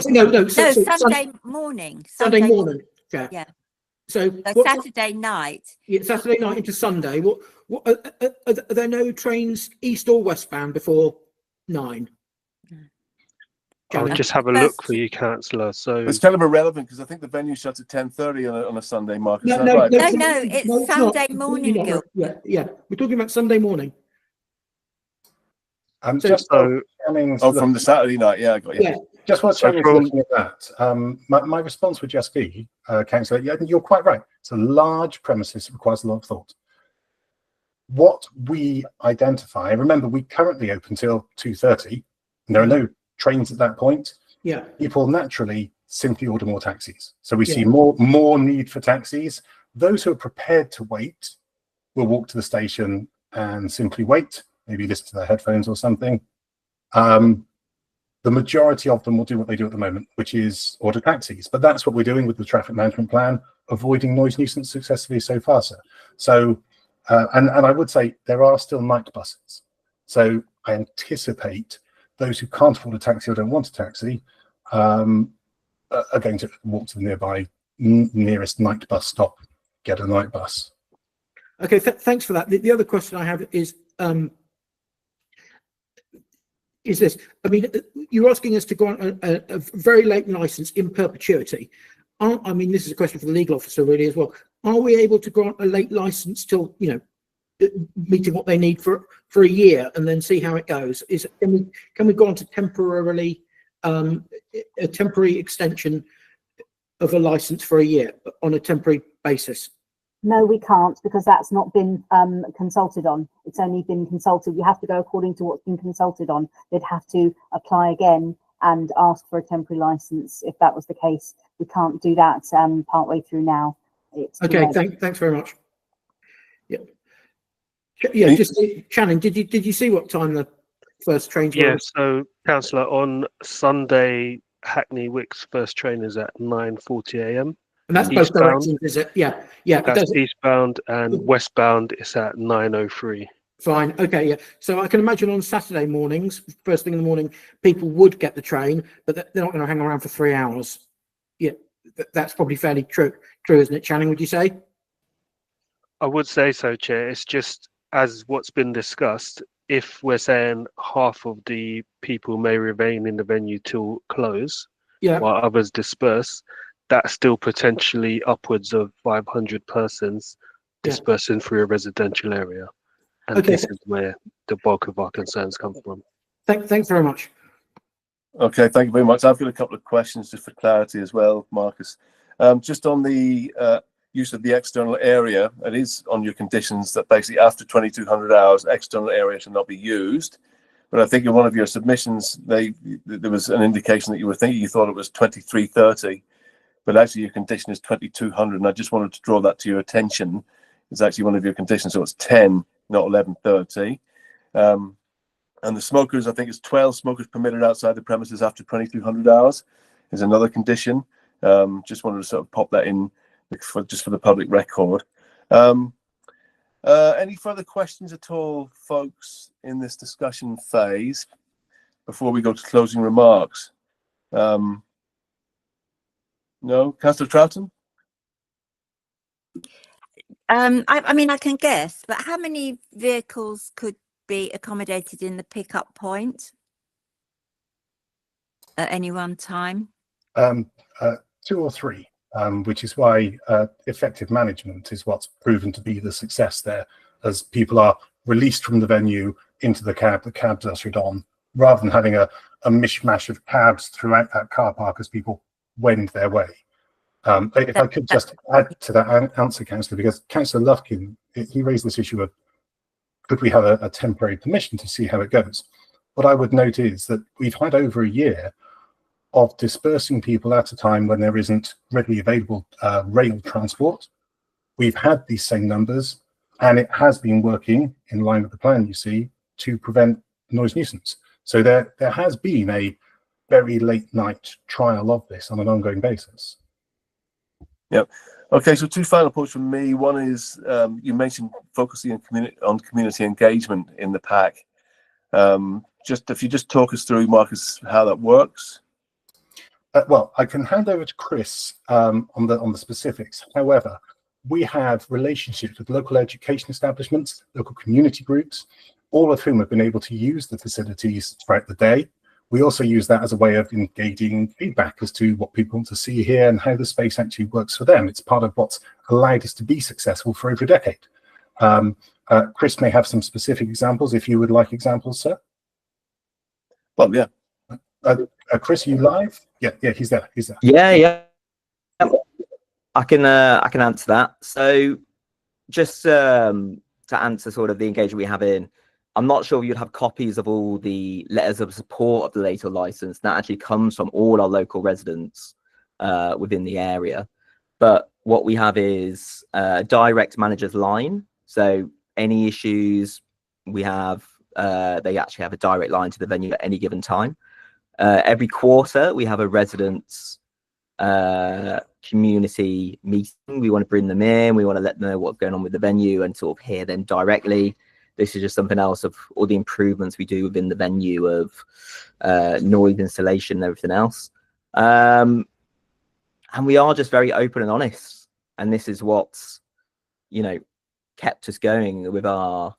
No, Sunday morning. Sunday morning. Yeah. So Saturday night. Yeah, Saturday night into Sunday. What are there no trains east or westbound before 9? I'll just have a look for you, Councillor. So it's kind of irrelevant because I think the venue shuts at 10:30 on a Sunday, Marcus. No, it's Sunday morning, Gil. Yeah, we're talking about Sunday morning. From the Saturday night, yeah, I got you. Yeah. Just while Channing's looking at that, my response would just be, Councillor, yeah, you're quite right. It's a large premises, it requires a lot of thought. What we identify, remember, we currently open till 2:30, and there are no trains at that point. Yeah, people naturally simply order more taxis. So we see more need for taxis. Those who are prepared to wait will walk to the station and simply wait, maybe listen to their headphones or something. The majority of them will do what they do at the moment, which is order taxis. But that's what we're doing with the traffic management plan, avoiding noise nuisance successfully so far, sir. So, and I would say there are still night buses. So I anticipate those who can't afford a taxi or don't want a taxi are going to walk to the nearest night bus stop, get a night bus. Okay, thanks for that. The other question I have is this. I mean, you're asking us to go on a very late license in perpetuity. I mean, this is a question for the legal officer really as well. Are we able to grant a late license till, meeting what they need for for a year and then see how it goes? Can we go on to temporarily a temporary extension of a license for a year on a temporary basis? No, we can't, because that's not been consulted on. It's only been consulted. You have to go according to what's been consulted on. They'd have to apply again and ask for a temporary license if that was the case. We can't do that partway through now. It's okay, thanks very much. Yeah, just Shannon, did you see what time the first train? Yeah, so Councillor, on Sunday, Hackney Wick's first train is at 9:40 a.m. And that's both directions, is it? Yeah, yeah. That's eastbound, and westbound is at 9:03. Fine. Okay. Yeah. So I can imagine on Saturday mornings, first thing in the morning, people would get the train, but they're not going to hang around for 3 hours. Yeah, that's probably fairly true, isn't it, Channing? Would you say? I would say so, Chair. It's just as what's been discussed. If we're saying half of the people may remain in the venue till close, while others disperse, that's still potentially upwards of 500 persons dispersing through a residential area. And this is where the bulk of our concerns come from. Thanks very much. Okay, thank you very much. I've got a couple of questions just for clarity as well, Marcus. Just on the use of the external area, it is on your conditions that basically after 2200 hours, external area should not be used. But I think in one of your submissions, there was an indication that you thought it was 2330. But actually your condition is 2200, and I just wanted to draw that to your attention. It's actually one of your conditions, so it's 10, not 11:30. And the smokers, I think it's 12 smokers permitted outside the premises after 2200 hours is another condition. Just wanted to sort of pop that in for the public record. Any further questions at all, folks, in this discussion phase before we go to closing remarks? No, Councillor Troughton? I mean, I can guess, but how many vehicles could be accommodated in the pickup point at any one time? 2 or 3, which is why effective management is what's proven to be the success there, as people are released from the venue into the cabs ushered on, rather than having a mishmash of cabs throughout that car park as people wend their way. If I could just add to that answer, Councillor, because Councillor Lufkin, he raised this issue of could we have a temporary permission to see how it goes. What I would note is that we've had over a year of dispersing people at a time when there isn't readily available rail transport. We've had these same numbers, and it has been working in line with the plan, you see, to prevent noise nuisance. So there has been a very late night trial of this on an ongoing basis. Yep. Okay, so 2 final points from me. One is you mentioned focusing on community engagement in the pack. If you just talk us through, Marcus, how that works. Well, I can hand over to Chris on the specifics. However, we have relationships with local education establishments, local community groups, all of whom have been able to use the facilities throughout the day. We also use that as a way of engaging feedback as to what people want to see here and how the space actually works for them. It's part of what's allowed us to be successful for over a decade. Chris may have some specific examples if you would like examples, sir. Well, yeah. Chris, are you live? Yeah, he's there. Yeah. I can answer that. So just to answer sort of the engagement we have in, I'm not sure you'd have copies of all the letters of support of the later license. That actually comes from all our local residents within the area. But what we have is a direct manager's line. So any issues we have, they actually have a direct line to the venue at any given time. Every quarter, we have a residents community meeting. We want to bring them in. We want to let them know what's going on with the venue and sort of hear them directly. This is just something else of all the improvements we do within the venue of noise installation and everything else. And we are just very open and honest. And this is what's, kept us going with our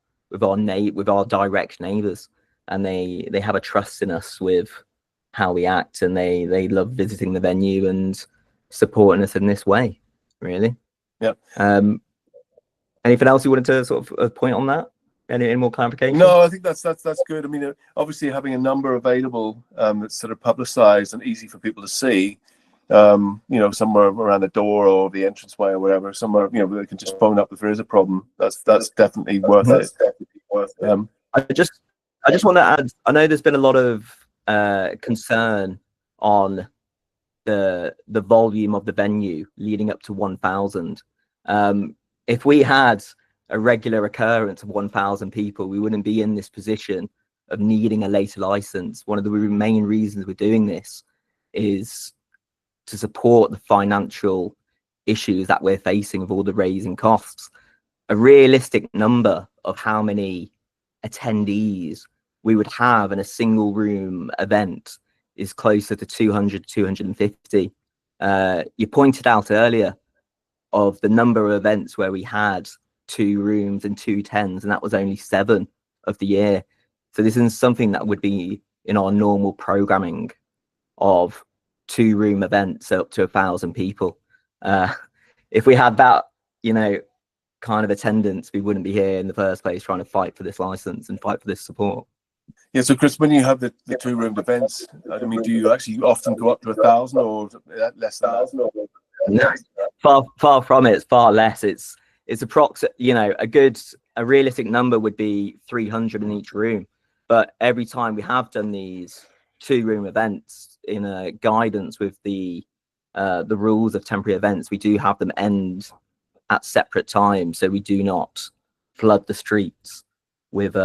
direct neighbours. And they have a trust in us with how we act, and they love visiting the venue and supporting us in this way, really. Yeah. Anything else you wanted to sort of point on that? Any more clarification? No, I think that's good. I mean, obviously having a number available that's sort of publicised and easy for people to see, you know, somewhere around the door or the entranceway or whatever, somewhere, you know, they can just phone up if there is a problem. That's definitely worth it. I just want to add, I know there's been a lot of concern on the volume of the venue leading up to 1,000. If we had a regular occurrence of 1,000 people, we wouldn't be in this position of needing a later license. One of the main reasons we're doing this is to support the financial issues that we're facing with all the raising costs. A realistic number of how many attendees we would have in a single room event is closer to 200, 250. You pointed out earlier of the number of events where we had 2 rooms and 2 tents, and that was only 7 of the year. So this is something that would be in our normal programming of 2 room events up to 1,000 people. If we had that, you know, kind of attendance, we wouldn't be here in the first place trying to fight for this license and fight for this support. Yeah, so Chris, when you have the 2 room events, I mean, do you actually often go up to 1,000 or less than that? No, far from it. It's far less. It's approximate, you know, a realistic number would be 300 in each room. But every time we have done these 2 room events in a guidance with the rules of temporary events, we do have them end at separate times, so we do not flood the streets with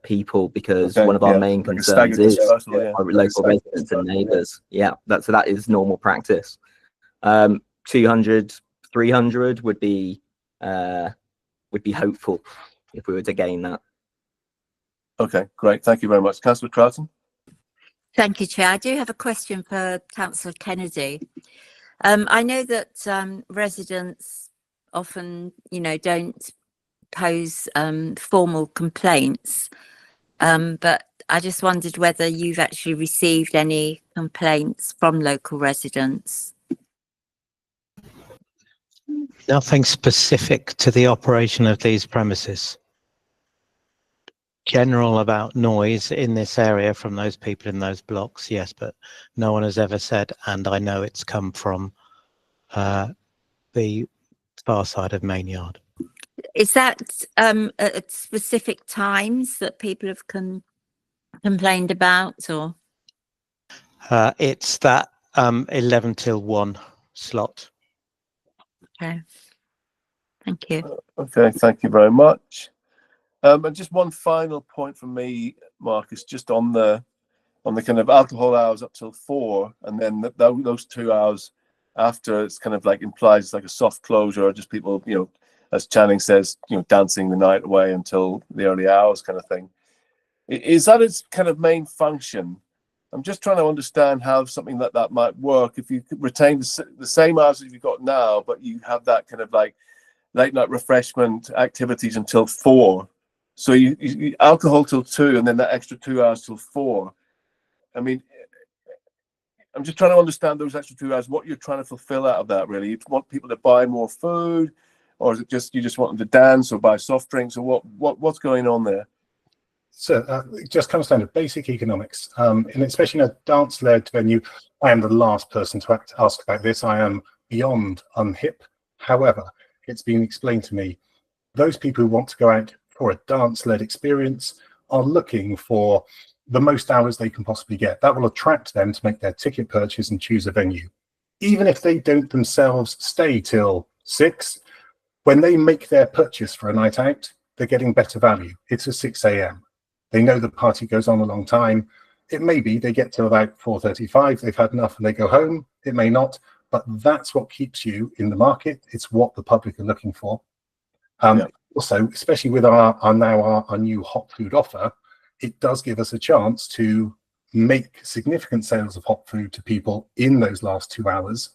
people, because one of our main concerns is our local residents and neighbours. Yeah, that is normal practice. 200, 300 would be hopeful if we were to gain that. Okay, great. Thank you very much. Councillor Troughton. Thank you, Chair. I do have a question for Councillor Kennedy. I know that residents often, you know, don't pose formal complaints, but I just wondered whether you've actually received any complaints from local residents. Nothing specific to the operation of these premises. General about noise in this area from those people in those blocks, yes, but no one has ever said, and I know it's come from the far side of Main Yard. Is that at specific times that people have complained about, or? It's that 11 till 1 slot. Okay. Thank you. Okay, thank you very much. And just one final point from me, Marcus, just on the kind of alcohol hours up till 4, and then those 2 hours after, it's kind of like implies it's like a soft closure, or just people, you know, as Channing says, you know, dancing the night away until the early hours kind of thing. Is that its kind of main function? I'm just trying to understand how something like that might work if you could retain the same hours as you've got now, but you have that kind of like late night refreshment activities until 4. So you alcohol till 2, and then that extra 2 hours till 4. I mean, I'm just trying to understand those extra 2 hours, what you're trying to fulfill out of that, really. You want people to buy more food, or is it just you just want them to dance or buy soft drinks, or what's going on there? So it just comes down to basic economics, and especially in a dance-led venue. I am the last person to ask about this. I am beyond unhip. However, it's been explained to me, those people who want to go out for a dance-led experience are looking for the most hours they can possibly get. That will attract them to make their ticket purchase and choose a venue. Even if they don't themselves stay till 6, when they make their purchase for a night out, they're getting better value. It's at 6 a.m. They know the party goes on a long time. It may be they get to about 4:35, they've had enough and they go home. It may not, but that's what keeps you in the market. It's what the public are looking for. Also, especially with our new hot food offer, it does give us a chance to make significant sales of hot food to people in those last 2 hours.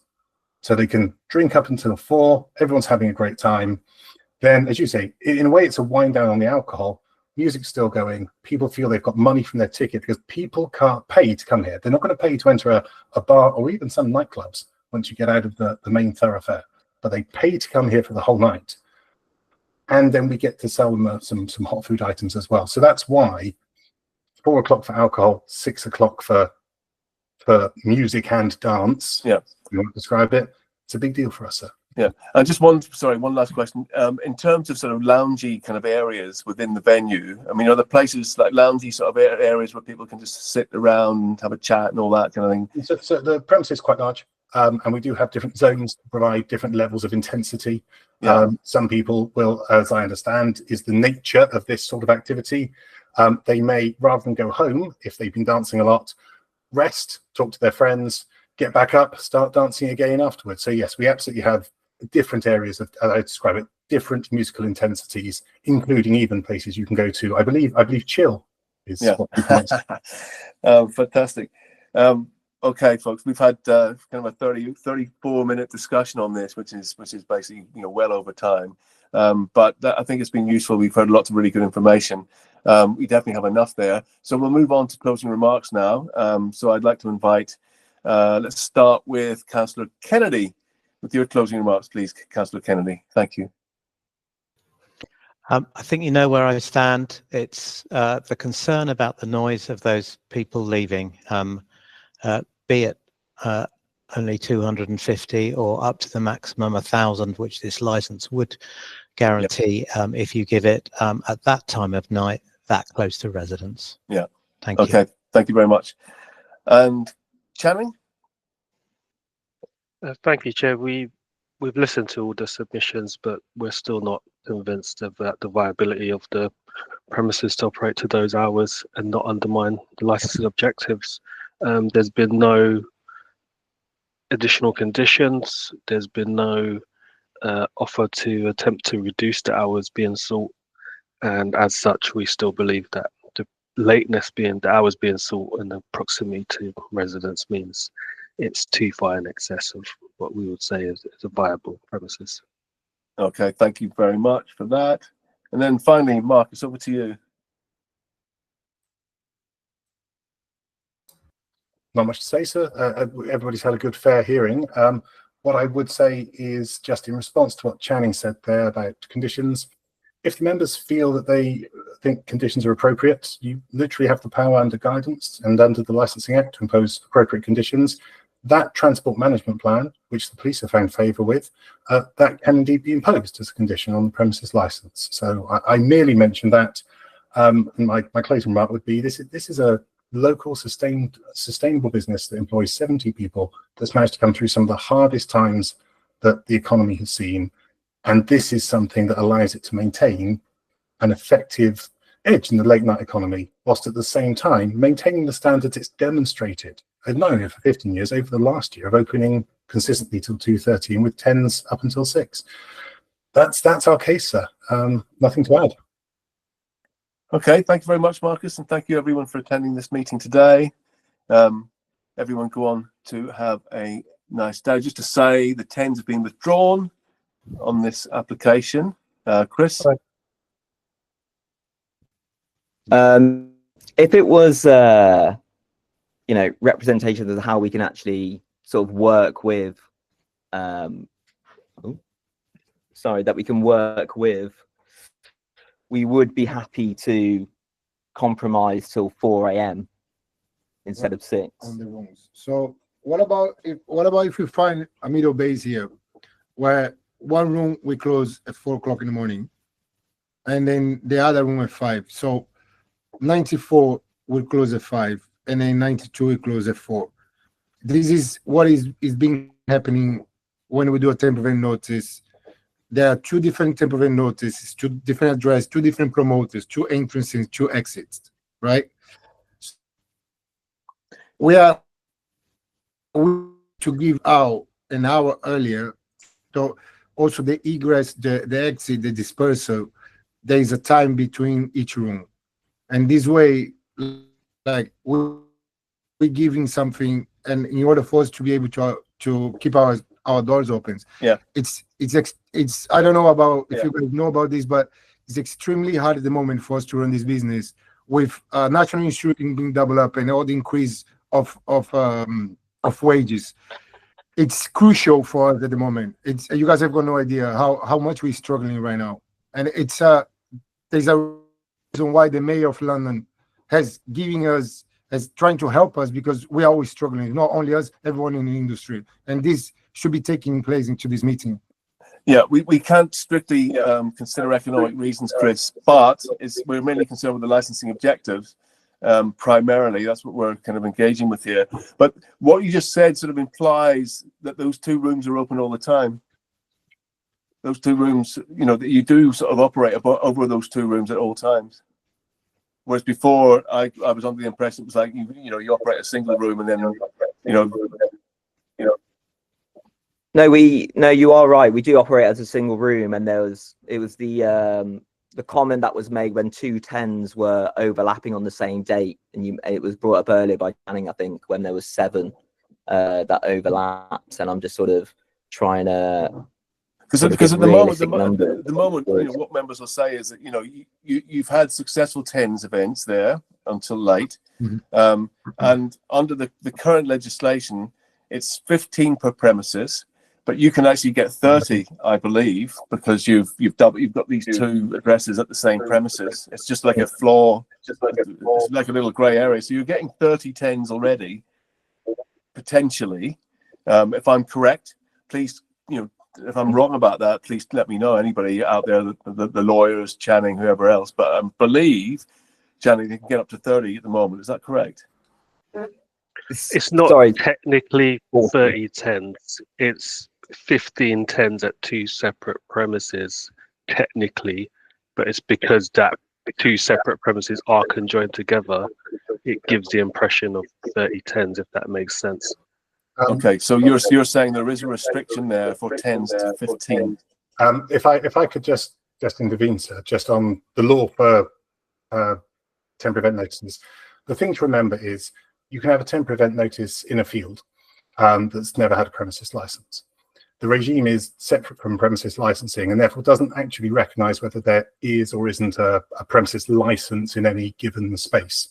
So they can drink up until 4, everyone's having a great time. Then, as you say, in a way, it's a wind down on the alcohol. Music's still going. People feel they've got money from their ticket because people can't pay to come here. They're not going to pay to enter a bar or even some nightclubs once you get out of the main thoroughfare, but they pay to come here for the whole night. and then we get to sell them some hot food items as well. So that's why 4 o'clock for alcohol, 6 o'clock for music and dance. Yeah, you want to describe it. It's a big deal for us, sir. Yeah, and just one last question. In terms of sort of loungy kind of areas within the venue, I mean, are there places like loungy sort of areas where people can just sit around, have a chat and all that kind of thing? So the premise is quite large, and we do have different zones to provide different levels of intensity. Yeah. Some people will, as I understand, is the nature of this sort of activity. They may, rather than go home, if they've been dancing a lot, rest, talk to their friends, get back up, start dancing again afterwards. So yes, we absolutely have different areas of, as I describe it, different musical intensities, including even places you can go to. I believe Chill is what people might say. Fantastic. Okay, folks, we've had kind of a 34-minute discussion on this, which is basically well over time. But I think it's been useful. We've heard lots of really good information. We definitely have enough there. So we'll move on to closing remarks now. So I'd like to invite, let's start with Councillor Kennedy with your closing remarks, please, Councillor Kennedy. Thank you. I think you know where I stand. It's the concern about the noise of those people leaving, be it only 250 or up to the maximum 1,000, which this license would guarantee. Yep. If you give it at that time of night, that close to residents. Yeah. Thank you. Okay. Thank you very much. And Channing? Thank you, Chair. We've listened to all the submissions, but we're still not convinced of the viability of the premises to operate to those hours and not undermine the licensing objectives. There's been no additional conditions. There's been no offer to attempt to reduce the hours being sought, and as such, we still believe that the lateness being the hours being sought and the proximity to residents means it's too far in excess of what we would say is a viable premises. Okay, thank you very much for that. And then finally, Marcus, over to you. Not much to say, sir. Everybody's had a good, fair hearing. What I would say is just in response to what Channing said there about conditions, if the members feel that they think conditions are appropriate, you literally have the power under guidance and under the Licensing Act to impose appropriate conditions. That transport management plan, which the police have found favour with, that can indeed be imposed as a condition on the premises licence. So I merely mentioned that. And my closing remark would be this is a local sustainable business that employs 70 people that's managed to come through some of the hardest times that the economy has seen. And this is something that allows it to maintain an effective edge in the late night economy, whilst at the same time maintaining the standards it's demonstrated, not only for 15 years, over the last year of opening consistently till 2:30 and with 10s up until 6. That's our case, sir. Nothing to add. Okay, thank you very much, Marcus, and thank you everyone for attending this meeting today. Everyone go on to have a nice day. Just to say, the 10s have been withdrawn on this application. Chris? If it was, representation of how we can actually sort of work with, we would be happy to compromise till 4 a.m. instead of 6. On the rooms. So what about if we find a middle base here, where one room we close at 4 o'clock in the morning, and then the other room at 5. So 94 will close at 5, and then 92 will close at 4. This is what is being happening when we do a temporary notice. There are 2 different temporary notices, 2 different addresses, 2 different promoters, 2 entrances, 2 exits, right? We are to give out an hour earlier. So also the egress, the exit, the dispersal, there is a time between each room. And this way, like we're giving something, and in order for us to be able to keep our doors open. Yeah. It's I don't know about if you guys know about this, but it's extremely hard at the moment for us to run this business with national insurance being doubled up and all the increase of wages. It's crucial for us at the moment. You guys have got no idea how much we're struggling right now. and there's a reason why the mayor of London has trying to help us, because we're always struggling, not only us, everyone in the industry, and this should be taking place into this meeting. Yeah, we can't strictly consider economic reasons, Chris, but we're mainly concerned with the licensing objectives. Primarily, that's what we're kind of engaging with here. But what you just said sort of implies that those two rooms are open all the time. Those two rooms, you know, that you do sort of operate over those two rooms at all times. Whereas before, I was under the impression it was like you operate a single room and then No, you are right. We do operate as a single room, and it was the comment that was made when 2 10s were overlapping on the same date, and it was brought up earlier by Channing, I think, when there was 7 that overlaps, and I'm just sort of trying to because at the moment, what members will say is that you've had successful 10s events there until late, and under the current legislation, it's 15 per premises. But you can actually get 30, I believe, because you've got these 2 addresses at the same premises. It's just like a floor, it's like a little grey area. So you're getting 30 10s already, potentially. If I'm correct, please, if I'm wrong about that, please let me know. Anybody out there, the lawyers, Channing, whoever else. But I believe, Channing, they can get up to 30 at the moment. Is that correct? It's not technically 30 10s. It's 15 10s at 2 separate premises, technically, but it's because that 2 separate premises are conjoined together, it gives the impression of 30 10s, if that makes sense. Okay, so you're saying there is a restriction there for 10s to 15. If I could just intervene, sir, just on the law for temporary event notices. The thing to remember is you can have a temporary event notice in a field that's never had a premises license. The regime is separate from premises licensing, and therefore doesn't actually recognise whether there is or isn't a premises license in any given space.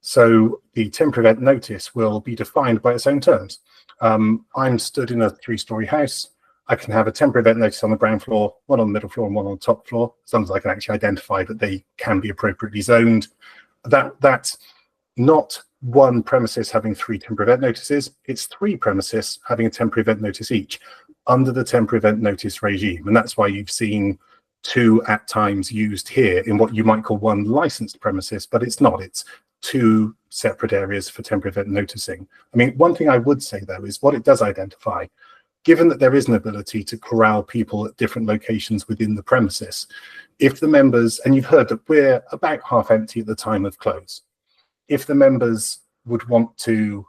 So the temporary event notice will be defined by its own terms. I'm stood in a 3-storey house. I can have a temporary event notice on the ground floor, one on the middle floor and one on the top floor, as long as I can actually identify that they can be appropriately zoned. That's not one premises having 3 temporary event notices. It's 3 premises having a temporary event notice each under the temporary event notice regime. And that's why you've seen 2 at times used here in what you might call one licensed premises, but it's not. It's 2 separate areas for temporary event noticing. I mean, one thing I would say, though, is what it does identify, given that there is an ability to corral people at different locations within the premises, if the members, and you've heard that we're about half empty at the time of close, if the members would want to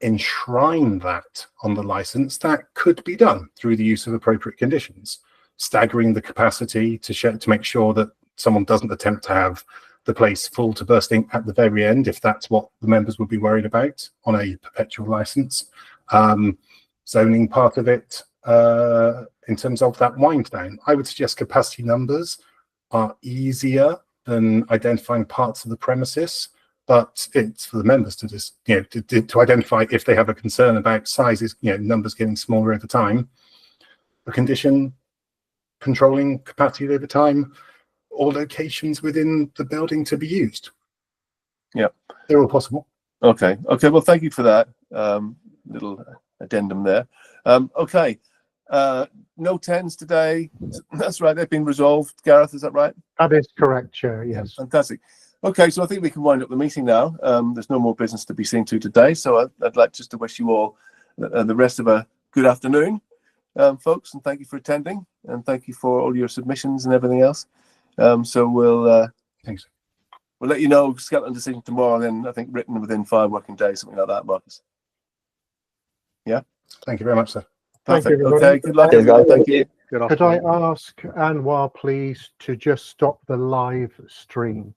enshrine that on the license, that could be done through the use of appropriate conditions, staggering the capacity to make sure that someone doesn't attempt to have the place full to bursting at the very end, if that's what the members would be worried about on a perpetual license. Zoning part of it, in terms of that wind down, I would suggest capacity numbers are easier than identifying parts of the premises, but it's for the members to just, to identify if they have a concern about sizes, numbers getting smaller over time. A condition controlling capacity over time, or locations within the building to be used. Yeah, they're all possible. Okay. Well, thank you for that little addendum there. Okay. No 10s today. That's right. They've been resolved. Gareth, is that right? That is correct, Chair. Yes. Fantastic. Okay, so I think we can wind up the meeting now. There's no more business to be seen to today, so I'd like just to wish you all the rest of a good afternoon, folks, and thank you for attending, and thank you for all your submissions and everything else. So we'll thanks. We'll let you know skeleton decision tomorrow, and then I think written within 5 working days, something like that, Marcus. Yeah. Thank you very much, sir. Perfect. Thank you, okay. Good luck. Everyone. Thank you. Could I ask Anwar, please, to just stop the live stream?